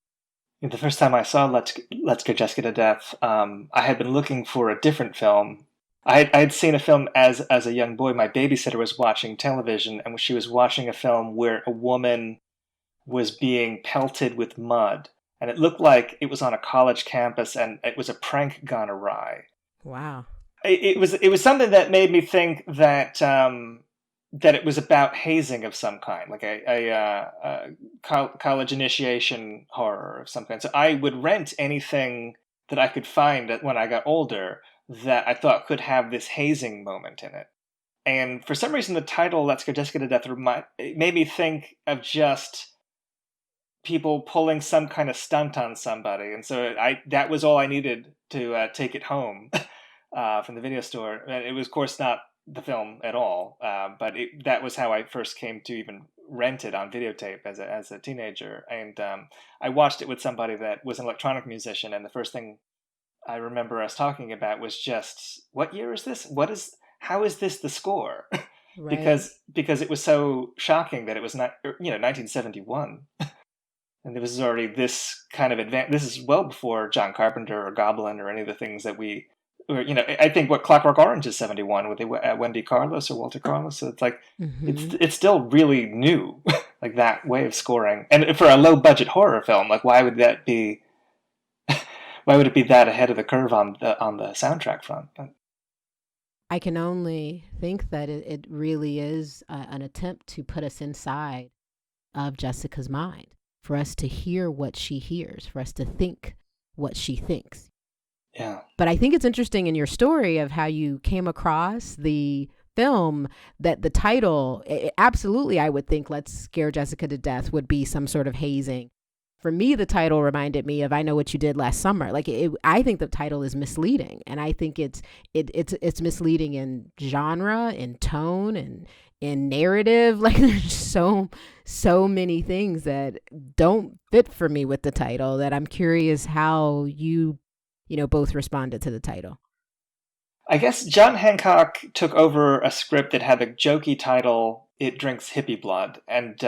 The first time I saw Let's Get Jessica to Death, I had been looking for a different film. I had seen a film as a young boy. My babysitter was watching television, and she was watching a film where a woman was being pelted with mud, and it looked like it was on a college campus, and it was a prank gone awry. Wow! It was something that made me think that that it was about hazing of some kind, like a college initiation horror of some kind. So I would rent anything that I could find when I got older that I thought could have this hazing moment in it. And for some reason, the title "Let's Go Jessica to Death" it made me think of just people pulling some kind of stunt on somebody, and so that was all I needed to take it home from the video store. And it was, of course, not the film at all, but that was how I first came to even rent it on videotape as a teenager. And I watched it with somebody that was an electronic musician, and the first thing I remember us talking about was just, what year is this? How is this the score? Right. because it was so shocking that it was not 1971. And there was already this kind of this is well before John Carpenter or Goblin or any of the things that I think what Clockwork Orange is 71 with Wendy Carlos or Walter Carlos. So it's like, it's still really new, like that way of scoring. And for a low budget horror film, like why would it be that ahead of the curve on the soundtrack front? I can only think that it really is an attempt to put us inside of Jessica's mind, for us to hear what she hears, for us to think what she thinks. Yeah. But I think it's interesting in your story of how you came across the film, that the title, absolutely, I would think Let's Scare Jessica to Death would be some sort of hazing. For me, the title reminded me of I Know What You Did Last Summer. Like I think the title is misleading, and I think it's misleading in genre, in tone, and in narrative. Like there's so many things that don't fit for me with the title that I'm curious how you both responded to the title. I guess John Hancock took over a script that had a jokey title, It Drinks Hippie Blood, and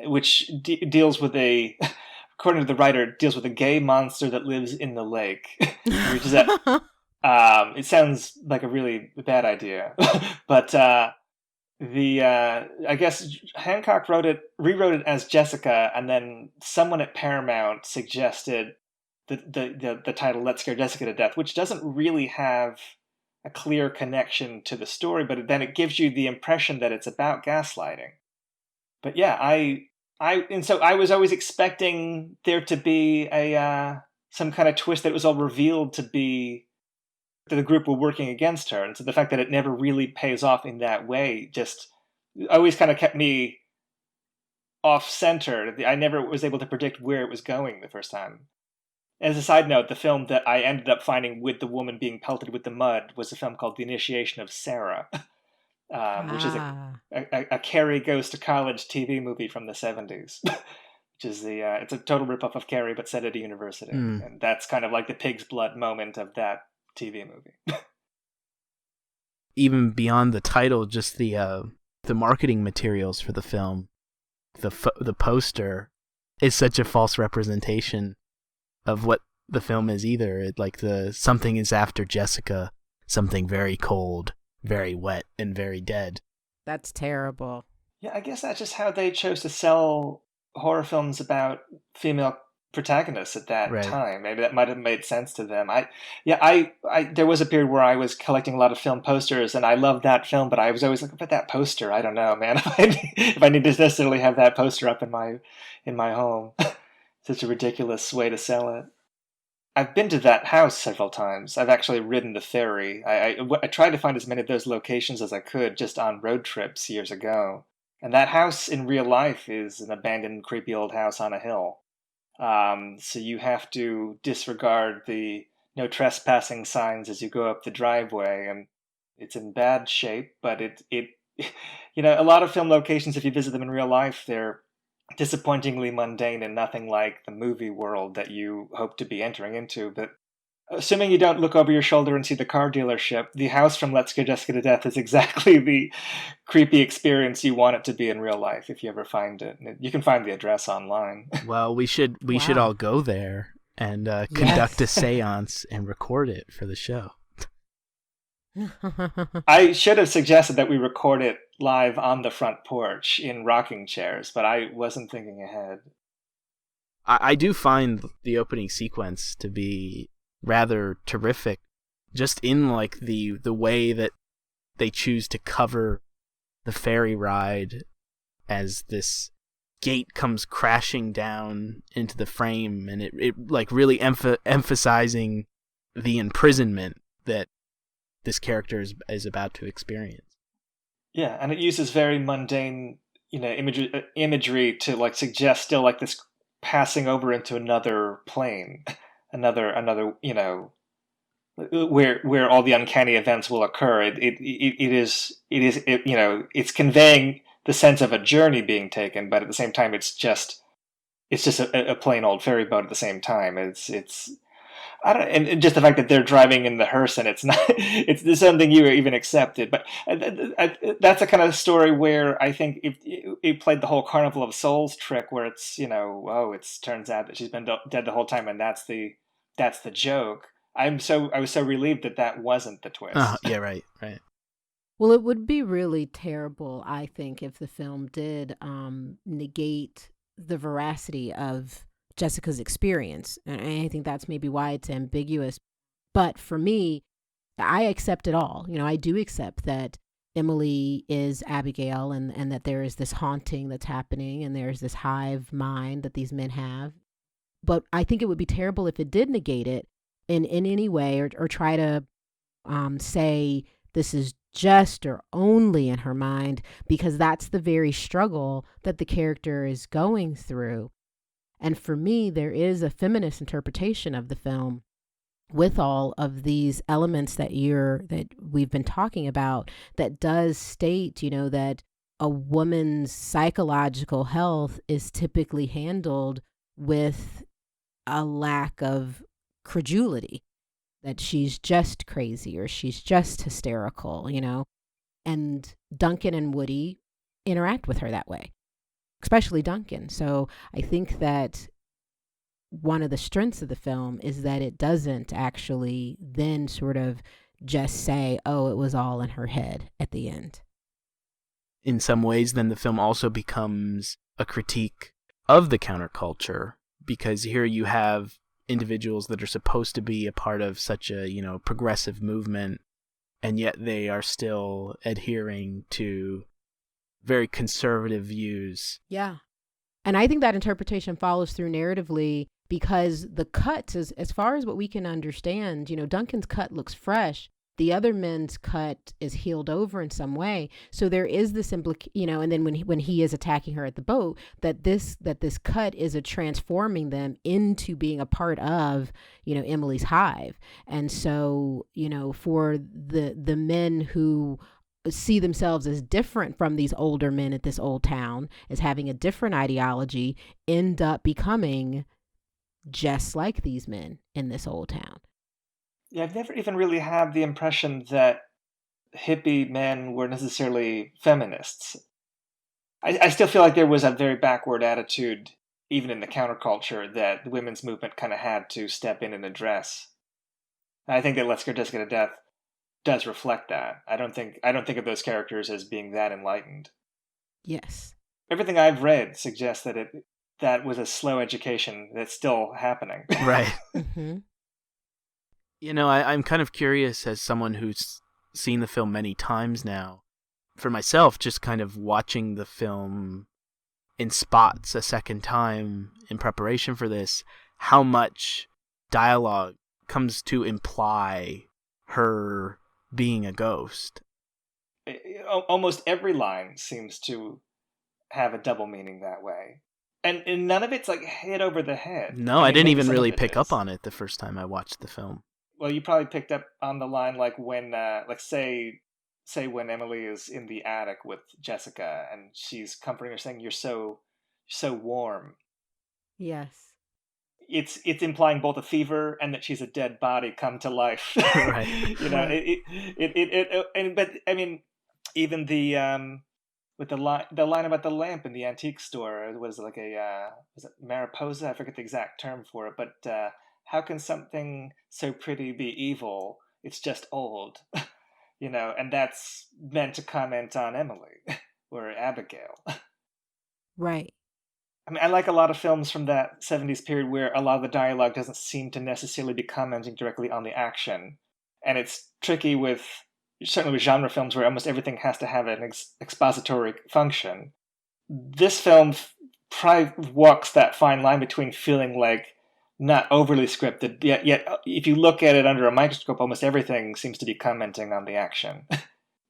which deals with according to the writer, deals with a gay monster that lives in the lake. Which is it sounds like a really bad idea. But I guess Hancock rewrote it as Jessica, and then someone at Paramount suggested the title Let's Scare Jessica to Death, which doesn't really have a clear connection to the story, but then it gives you the impression that it's about gaslighting. But yeah, I was always expecting there to be some kind of twist that was all revealed to be that the group were working against her, and so the fact that it never really pays off in that way just always kind of kept me off center. I never was able to predict where it was going the first time. As a side note, the film that I ended up finding with the woman being pelted with the mud was a film called The Initiation of Sarah, which is a Carrie Goes to College TV movie from the 70s, which is it's a total ripoff of Carrie but set at a university. And that's kind of like the pig's blood moment of that TV movie. Even beyond the title, just the marketing materials for the film, the poster is such a false representation of what the film is either. Something is after Jessica, something very cold, very wet, and very dead. That's terrible. Yeah, I guess that's just how they chose to sell horror films about female protagonists at that time. Maybe that might have made sense to them. There was a period where I was collecting a lot of film posters, and I loved that film, but I was always looking for that poster. I don't know, man. If I need to necessarily have that poster up in my home. Such a ridiculous way to sell it. I've been to that house several times. I've actually ridden the ferry. I tried to find as many of those locations as I could just on road trips years ago. And that house in real life is an abandoned, creepy old house on a hill. So you have to disregard the no trespassing signs as you go up the driveway, and it's in bad shape. But it a lot of film locations, if you visit them in real life, they're disappointingly mundane and nothing like the movie world that you hope to be entering into. But assuming you don't look over your shoulder and see the car dealership, the house from Let's Scare Jessica to Death is exactly the creepy experience you want it to be in real life if you ever find it. You can find the address online. Well, we should all go there and conduct a seance and record it for the show. I should have suggested that we record it live on the front porch in rocking chairs, but I wasn't thinking ahead. I do find the opening sequence to be rather terrific, just in like the way that they choose to cover the ferry ride as this gate comes crashing down into the frame, and it like really emphasizing the imprisonment that this character is about to experience. Yeah, and it uses very mundane, imagery to like suggest still like this passing over into another plane, another, where all the uncanny events will occur. It's conveying the sense of a journey being taken, but at the same time, it's just a plain old ferry boat. At the same time, it's. I don't, and just the fact that they're driving in the hearse and it's something you even accepted. But that's a kind of story where I think it played the whole Carnival of Souls trick, where it's it turns out that she's been dead the whole time, and that's the joke. I was so relieved that wasn't the twist. Yeah, right. Well, it would be really terrible, I think, if the film did negate the veracity of Jessica's experience. And I think that's maybe why it's ambiguous. But for me, I accept it all. I do accept that Emily is Abigail and that there is this haunting that's happening and there's this hive mind that these men have. But I think it would be terrible if it did negate it in any way or try to say this is just or only in her mind, because that's the very struggle that the character is going through. And for me, there is a feminist interpretation of the film with all of these elements that we've been talking about that does state, that a woman's psychological health is typically handled with a lack of credulity, that she's just crazy or she's just hysterical, and Duncan and Woody interact with her that way, especially Duncan. So I think that one of the strengths of the film is that it doesn't actually then sort of just say, oh, it was all in her head at the end. In some ways, then the film also becomes a critique of the counterculture, because here you have individuals that are supposed to be a part of such a, progressive movement, and yet they are still adhering to very conservative views. Yeah. And I think that interpretation follows through narratively, because the cuts, as far as what we can understand, Duncan's cut looks fresh. The other men's cut is healed over in some way. So there is this and then when he is attacking her at the boat, that this cut is a transforming them into being a part of, Emily's hive. And so, for the men who see themselves as different from these older men at this old town, as having a different ideology, end up becoming just like these men in this old town. Yeah, I've never even really had the impression that hippie men were necessarily feminists. I still feel like there was a very backward attitude, even in the counterculture, that the women's movement kind of had to step in and address. I think that Let's Scare Jessica to Death does reflect that. I don't think of those characters as being that enlightened. Yes. Everything I've read suggests that was a slow education that's still happening. Right. Mm-hmm. I'm kind of curious, as someone who's seen the film many times now, for myself, just kind of watching the film in spots a second time in preparation for this, how much dialogue comes to imply her being a ghost. Almost every line seems to have a double meaning that way. And none of it's like hit over the head. No, I didn't even really pick up on it the first time I watched the film. Well, you probably picked up on the line like when, say when Emily is in the attic with Jessica and she's comforting her, saying, "You're so warm." Yes. It's implying both a fever and that she's a dead body come to life. Right. But I mean, even with the line about the lamp in the antique store, it was like was it Mariposa? I forget the exact term for it, but how can something so pretty be evil? It's just old, and that's meant to comment on Emily or Abigail. Right. I mean, I like a lot of films from that 70s period where a lot of the dialogue doesn't seem to necessarily be commenting directly on the action. And it's tricky certainly with genre films where almost everything has to have an expository function. This film probably walks that fine line between feeling like not overly scripted, yet if you look at it under a microscope, almost everything seems to be commenting on the action.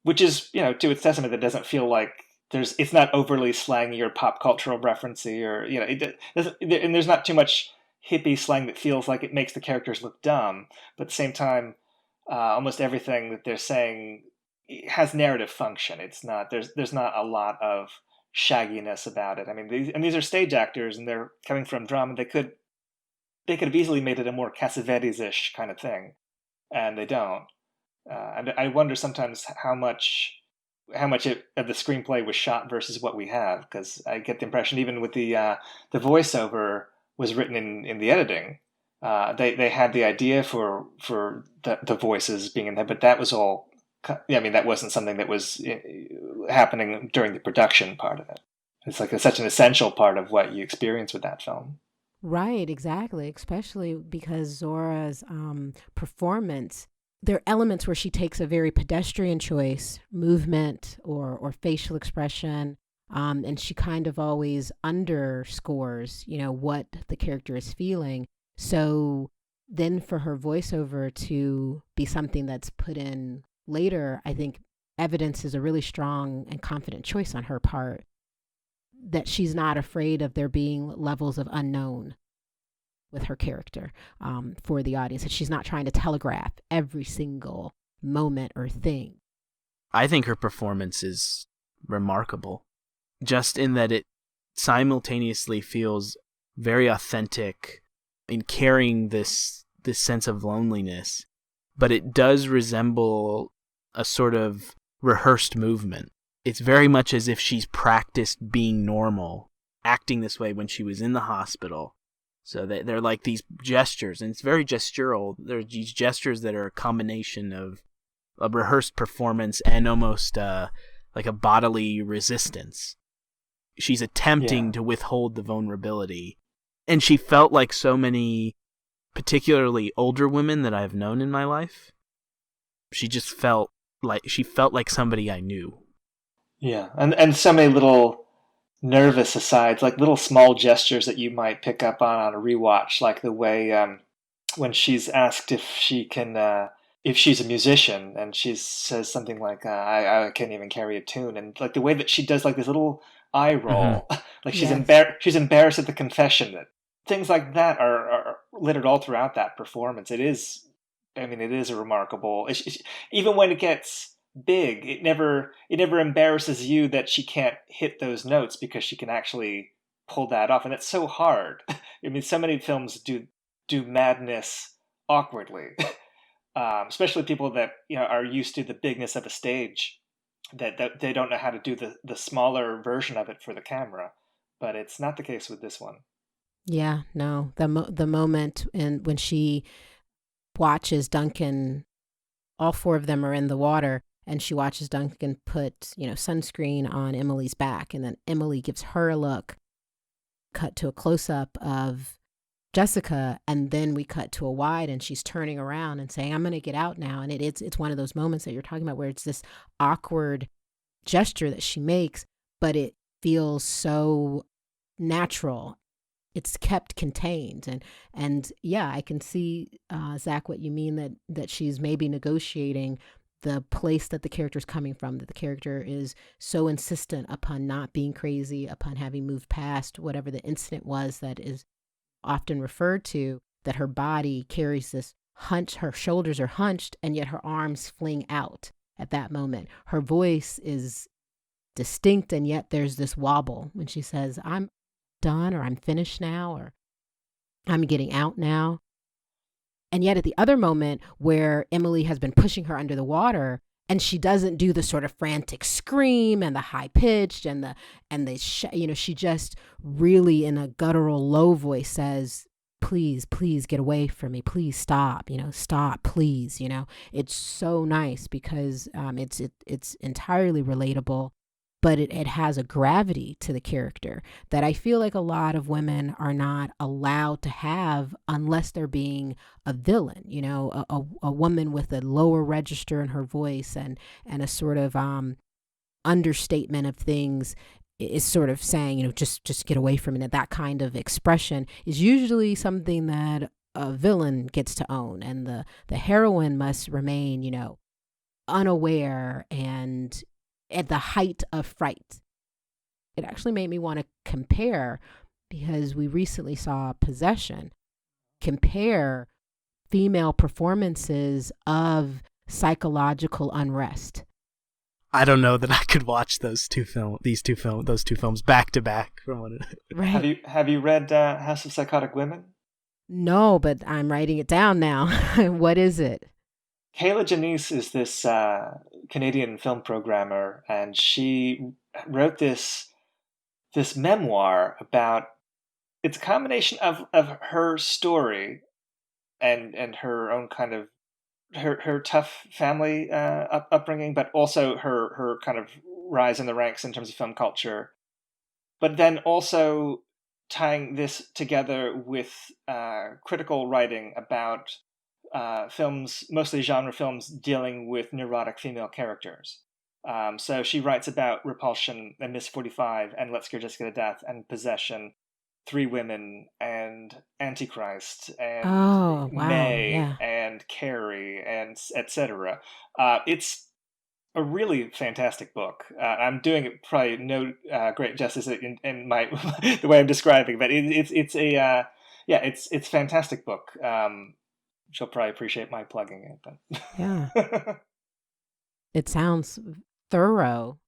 Which is, to its testament, that doesn't feel like it's not overly slangy or pop cultural referencey, or it doesn't, and there's not too much hippie slang that feels like it makes the characters look dumb. But at the same time, almost everything that they're saying has narrative function. It's not there's not a lot of shagginess about it. I mean, these are stage actors, and they're coming from drama. They could have easily made it a more Cassavetes-ish kind of thing, and they don't. And I wonder sometimes how much of the screenplay was shot versus what we have, because I get the impression even with the voiceover was written in the editing. They had the idea for the voices being in there, but that was all. I mean, that wasn't something that was happening during the production part of it. It's like such an essential part of what you experience with that film. Right, exactly. Especially because Zohra's performance, there are elements where she takes a very pedestrian choice, movement or facial expression, and she kind of always underscores, what the character is feeling. So then for her voiceover to be something that's put in later, I think evidence is a really strong and confident choice on her part, that she's not afraid of there being levels of unknown with her character for the audience, that she's not trying to telegraph every single moment or thing. I think her performance is remarkable, just in that it simultaneously feels very authentic in carrying this sense of loneliness, but it does resemble a sort of rehearsed movement. It's very much as if she's practiced being normal, acting this way when she was in the hospital. So they're like these gestures, and it's very gestural. There are these gestures that are a combination of a rehearsed performance and almost like a bodily resistance. She's attempting to withhold the vulnerability. And she felt like so many, particularly older women that I've known in my life. She just felt like somebody I knew. Yeah, and so many little nervous asides, like little small gestures that you might pick up on a rewatch, like the way when she's asked if she can, if she's a musician, and she says something like, I can't even carry a tune, and like the way that she does like this little eye roll, like she's embarrassed at the confession. That things like that are littered all throughout that performance. It is a remarkable, even when it gets big, it never embarrasses you that she can't hit those notes, because she can actually pull that off, and it's so hard. I mean, so many films do madness awkwardly, especially people that are used to the bigness of a stage, that they don't know how to do the smaller version of it for the camera. But it's not the case with this one. Yeah, no, the moment when she watches Duncan, all four of them are in the water, and she watches Duncan put, sunscreen on Emily's back, and then Emily gives her a look, cut to a close-up of Jessica, and then we cut to a wide, and she's turning around and saying, I'm going to get out now. And it's one of those moments that you're talking about where it's this awkward gesture that she makes, but it feels so natural. It's kept contained. And yeah, I can see, Zach, what you mean, that she's maybe negotiating the place that the character is coming from, that the character is so insistent upon not being crazy, upon having moved past whatever the incident was that is often referred to, that her body carries this hunch, her shoulders are hunched, and yet her arms fling out at that moment. Her voice is distinct, and yet there's this wobble when she says, I'm done, or I'm finished now, or I'm getting out now. And yet at the other moment where Emily has been pushing her under the water, and she doesn't do the sort of frantic scream and the high pitched and she just really in a guttural low voice says, please get away from me. Please stop, stop, please. It's so nice because it's entirely relatable, but it has a gravity to the character that I feel like a lot of women are not allowed to have unless they're being a villain, a woman with a lower register in her voice and a sort of understatement of things is sort of saying, just get away from it. That kind of expression is usually something that a villain gets to own, and the heroine must remain, unaware and at the height of fright. It actually made me want to compare, because we recently saw Possession, compare female performances of psychological unrest. I don't know that I could watch those two films back to back from one another. Right. Have you read House of Psychotic Women? No, but I'm writing it down now. What is it? Kayla Janice is this Canadian film programmer, and she wrote this memoir about, it's a combination of her story and her own kind of her tough family upbringing, but also her kind of rise in the ranks in terms of film culture, but then also tying this together with critical writing about films, mostly genre films, dealing with neurotic female characters. So she writes about Repulsion and Miss 45 and Let's Scare Jessica to Death and Possession, Three Women and Antichrist and May and Carrie and etc. It's a really fantastic book. I'm doing it probably no great justice in my the way I'm describing, but it's a it's a fantastic book. She'll probably appreciate my plugging it. But Yeah. It sounds thorough.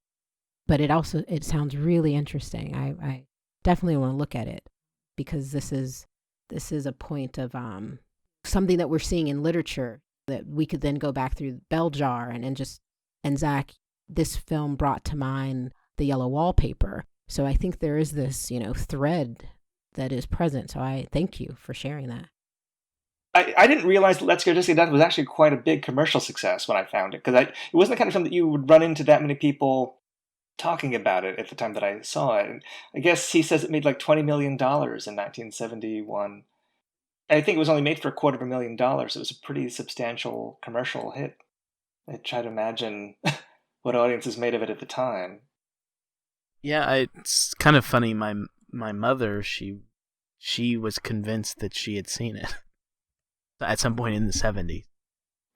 but it sounds really interesting. I definitely want to look at it, because this is a point of something that we're seeing in literature that we could then go back through Bell Jar and Zach, this film brought to mind the yellow wallpaper. So I think there is this, thread that is present. So I thank you for sharing that. I didn't realize that Let's Go Just Get Death was actually quite a big commercial success when I found it, because it wasn't the kind of film that you would run into that many people talking about it at the time that I saw it. And I guess he says it made like $20 million in 1971. I think it was only made for $250,000. It was a pretty substantial commercial hit. I try to imagine what audiences made of it at the time. Yeah, it's kind of funny. My mother, she was convinced that she had seen it at some point in the 70s.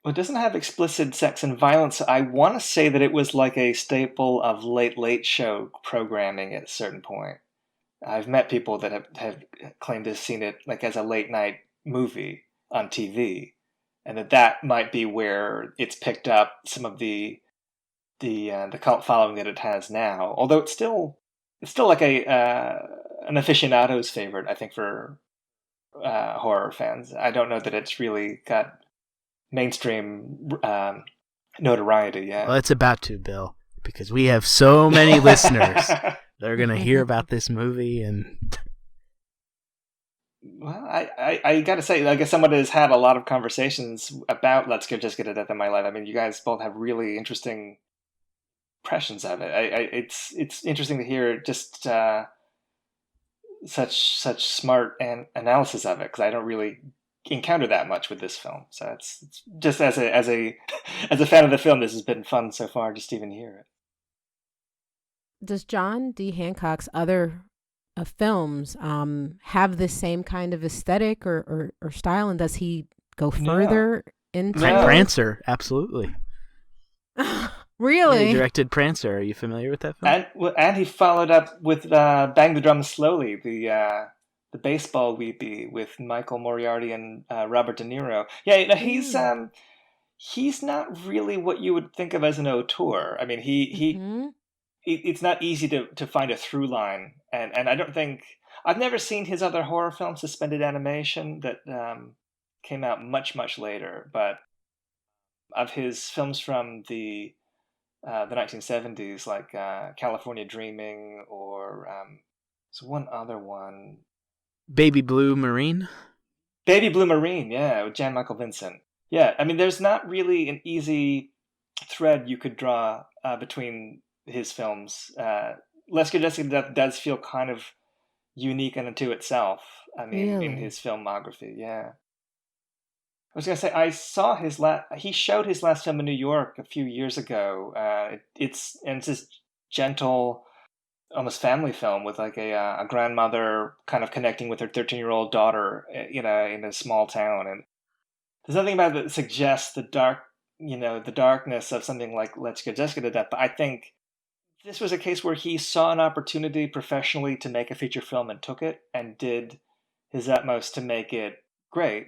Well, it doesn't have explicit sex and violence. I want to say that it was like a staple of late show programming at a certain point. I've met people that have claimed to have seen it like as a late night movie on TV, and that might be where it's picked up some of the cult following that it has now. Although it's still like an aficionado's favorite, I think, for horror fans. I don't know that it's really got mainstream notoriety yet. Well, it's about to, Bill, because we have so many listeners that are going to hear about this movie. And well, I got to say, I guess someone has had a lot of conversations about Let's Go Just Get a Death in My Life. I mean, you guys both have really interesting impressions of it. It's interesting to hear just such smart analysis of it, because I don't really encounter that much with this film. So it's just as a fan of the film, this has been fun so far just to even hear it. Does John D. Hancock's other films have the same kind of aesthetic or style, and does he go further into Prancer? Absolutely. Really? Yeah, he directed Prancer. Are you familiar with that film? And he followed up with Bang the Drum Slowly, the baseball weepy with Michael Moriarty and Robert De Niro. Yeah, he's not really what you would think of as an auteur. I mean, it's not easy to find a through line, and I don't think I've never seen his other horror film, Suspended Animation, that came out much later. But of his films from the 1970s, like California Dreaming, or there's one other one. Baby Blue Marine? Baby Blue Marine, yeah, with Jan Michael Vincent. Yeah, I mean, there's not really an easy thread you could draw between his films. Let's Go Just Get Death does feel kind of unique unto itself. I mean, really? In his filmography, yeah. I was going to say, I saw he showed his last film in New York a few years ago. It's this gentle, almost family film with like a grandmother kind of connecting with her 13-year-old daughter, in a small town. And there's nothing about it that suggests the darkness of something like Let's Go Just Get a Death. But I think this was a case where he saw an opportunity professionally to make a feature film and took it and did his utmost to make it great.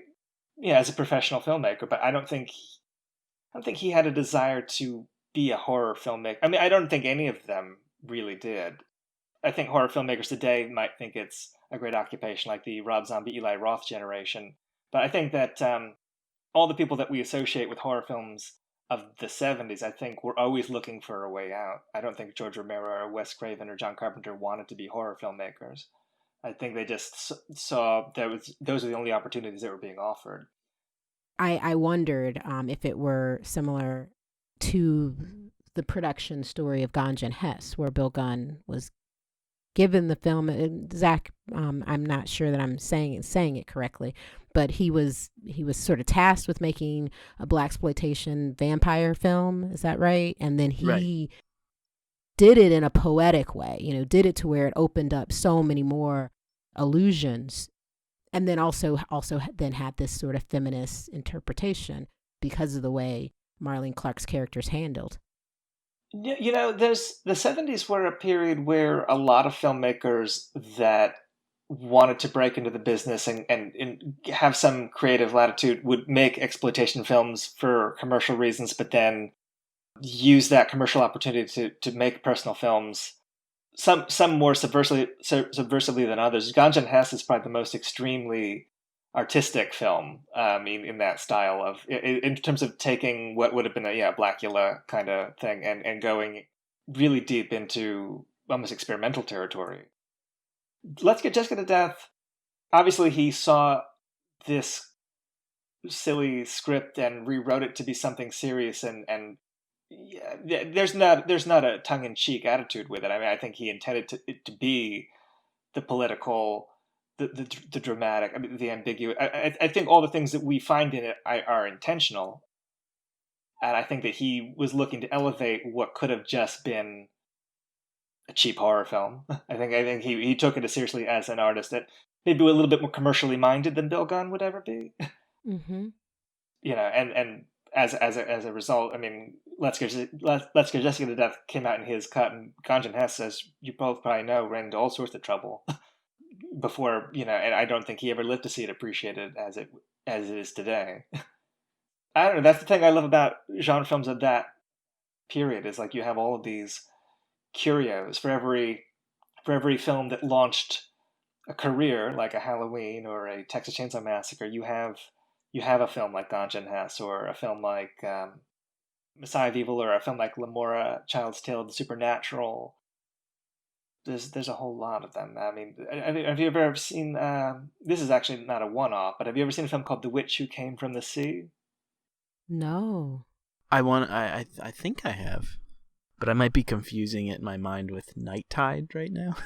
Yeah, as a professional filmmaker, but I don't think he had a desire to be a horror filmmaker. I mean, I don't think any of them really did. I think horror filmmakers today might think it's a great occupation, like the Rob Zombie, Eli Roth generation. But I think that all the people that we associate with horror films of the 70s, I think, were always looking for a way out. I don't think George Romero or Wes Craven or John Carpenter wanted to be horror filmmakers. I think they just saw those are the only opportunities that were being offered. I wondered if it were similar to the production story of Ganja and Hess, where Bill Gunn was given the film. Zach, I'm not sure that I'm saying it correctly, but he was sort of tasked with making a blaxploitation vampire film. Is that right? And then he did it in a poetic way, did it to where it opened up so many more illusions, and then also then had this sort of feminist interpretation because of the way Marlene Clark's character's handled. There's the 70s were a period where a lot of filmmakers that wanted to break into the business and have some creative latitude would make exploitation films for commercial reasons, but then use that commercial opportunity to make personal films. Some more subversively than others. Ganja and Hess is probably the most extremely artistic film. In that style of, in terms of taking what would have been a Blackula kind of thing and going really deep into almost experimental territory. Let's Get Jessica to Death. Obviously, he saw this silly script and rewrote it to be something serious, and there's not a tongue-in-cheek attitude with it. I mean, I think he intended it to be the political, the dramatic, I mean, the ambiguous. I think all the things that we find in it are intentional, and I think that he was looking to elevate what could have just been a cheap horror film. I think he took it as seriously as an artist that maybe a little bit more commercially minded than Bill Gunn would ever be. Mm-hmm. And as a result, I mean, Let's Get Jessica to Death came out in his cut, and Ganja and Hess, as you both probably know, ran into all sorts of trouble before, and I don't think he ever lived to see it appreciated as it is today. I don't know. That's the thing I love about genre films of that period, is like you have all of these curios for every film that launched a career, like a Halloween or a Texas Chainsaw Massacre. You have a film like Ganja and Hess, or a film like Messiah of Evil, or a film like Lamora, Child's Tale of the Supernatural. There's a whole lot of them. I mean, have you ever seen? This is actually not a one-off, but have you ever seen a film called The Witch Who Came from the Sea? No. I think I have, but I might be confusing it in my mind with Night Tide right now.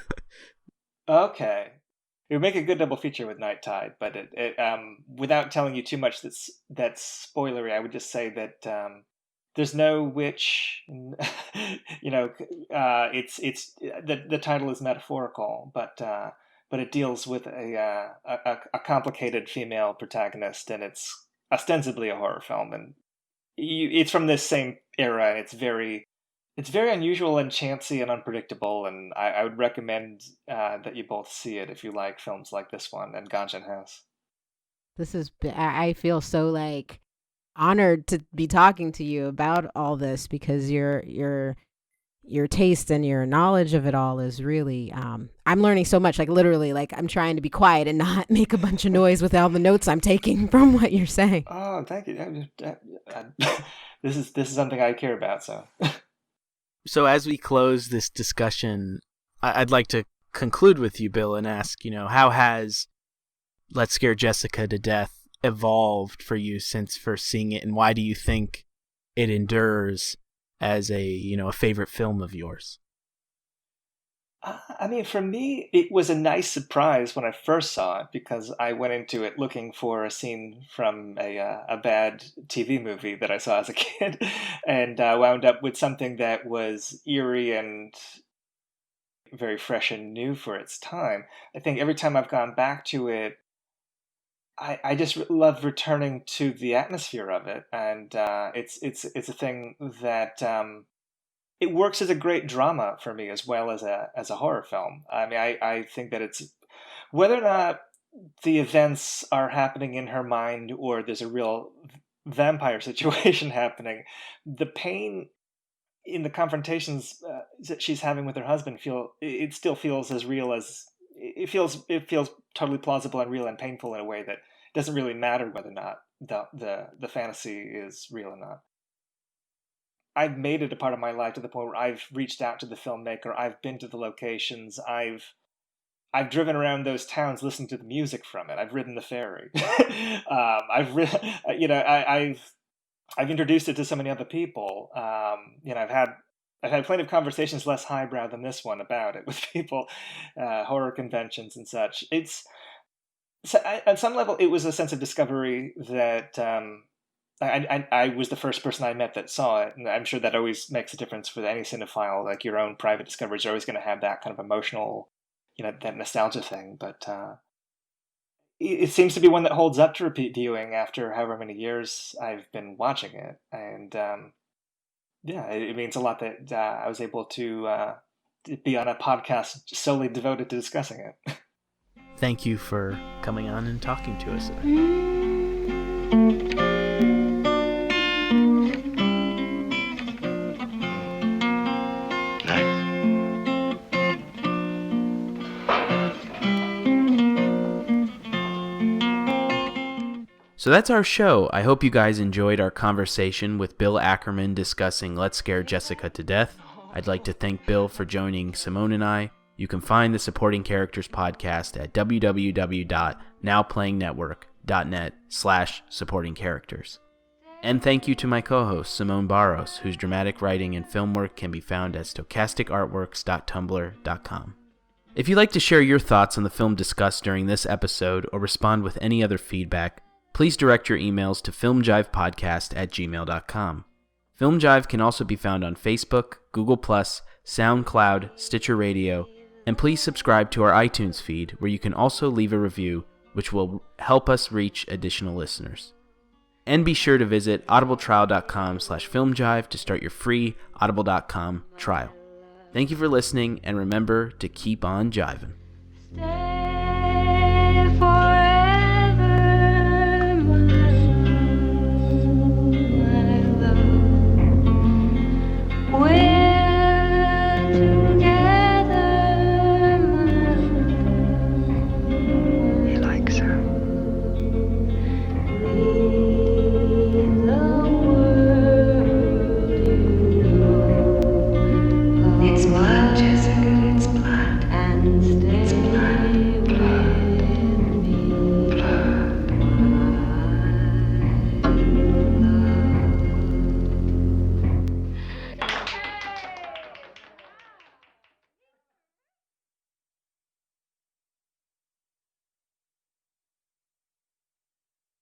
Okay. It would make a good double feature with Night Tide, but it without telling you too much that's spoilery, I would just say that there's no witch. It's the title is metaphorical, but it deals with a complicated female protagonist, and it's ostensibly a horror film, and it's from this same era. It's very unusual and chancy and unpredictable, and I would recommend that you both see it if you like films like this one and Ganja and Hess. I feel so like honored to be talking to you about all this, because your taste and your knowledge of it all is really, I'm learning so much, like literally, like I'm trying to be quiet and not make a bunch of noise with all the notes I'm taking from what you're saying. Oh, thank you. This is something I care about, so. So as we close this discussion, I'd like to conclude with you, Bill, and ask, how has Let's Scare Jessica to Death evolved for you since first seeing it, and why do you think it endures as a favorite film of yours? I mean, for me, it was a nice surprise when I first saw it, because I went into it looking for a scene from a bad TV movie that I saw as a kid, and wound up with something that was eerie and very fresh and new for its time. I think every time I've gone back to it, I just love returning to the atmosphere of it, and it's a thing that it works as a great drama for me as well as a horror film. I mean, I think that it's, whether or not the events are happening in her mind or there's a real vampire situation happening, the pain in the confrontations that she's having with her husband still feels as real as it feels totally plausible and real and painful in a way that doesn't really matter whether or not the fantasy is real or not. I've made it a part of my life to the point where I've reached out to the filmmaker. I've been to the locations. I've driven around those towns listening to the music from it. I've ridden the ferry. I've introduced it to so many other people. I've had plenty of conversations less highbrow than this one about it with people, horror conventions and such. At some level, it was a sense of discovery that I was the first person I met that saw it, and I'm sure that always makes a difference for any cinephile. Like, your own private discoveries are always going to have that kind of emotional, that nostalgia thing. But it seems to be one that holds up to repeat viewing after however many years I've been watching it, and it means a lot that I was able to be on a podcast solely devoted to discussing it. Thank you for coming on and talking to us today. So that's our show. I hope you guys enjoyed our conversation with Bill Ackerman discussing Let's Scare Jessica to Death. I'd like to thank Bill for joining Simone and I. You can find the Supporting Characters podcast at www.nowplayingnetwork.net/supportingcharacters. And thank you to my co-host, Simone Barros, whose dramatic writing and film work can be found at stochasticartworks.tumblr.com. If you'd like to share your thoughts on the film discussed during this episode or respond with any other feedback, please direct your emails to filmjivepodcast@gmail.com. Film Jive can also be found on Facebook, Google+, SoundCloud, Stitcher Radio, and please subscribe to our iTunes feed where you can also leave a review, which will help us reach additional listeners. And be sure to visit audibletrial.com/filmjive to start your free audible.com trial. Thank you for listening, and remember to keep on jiving.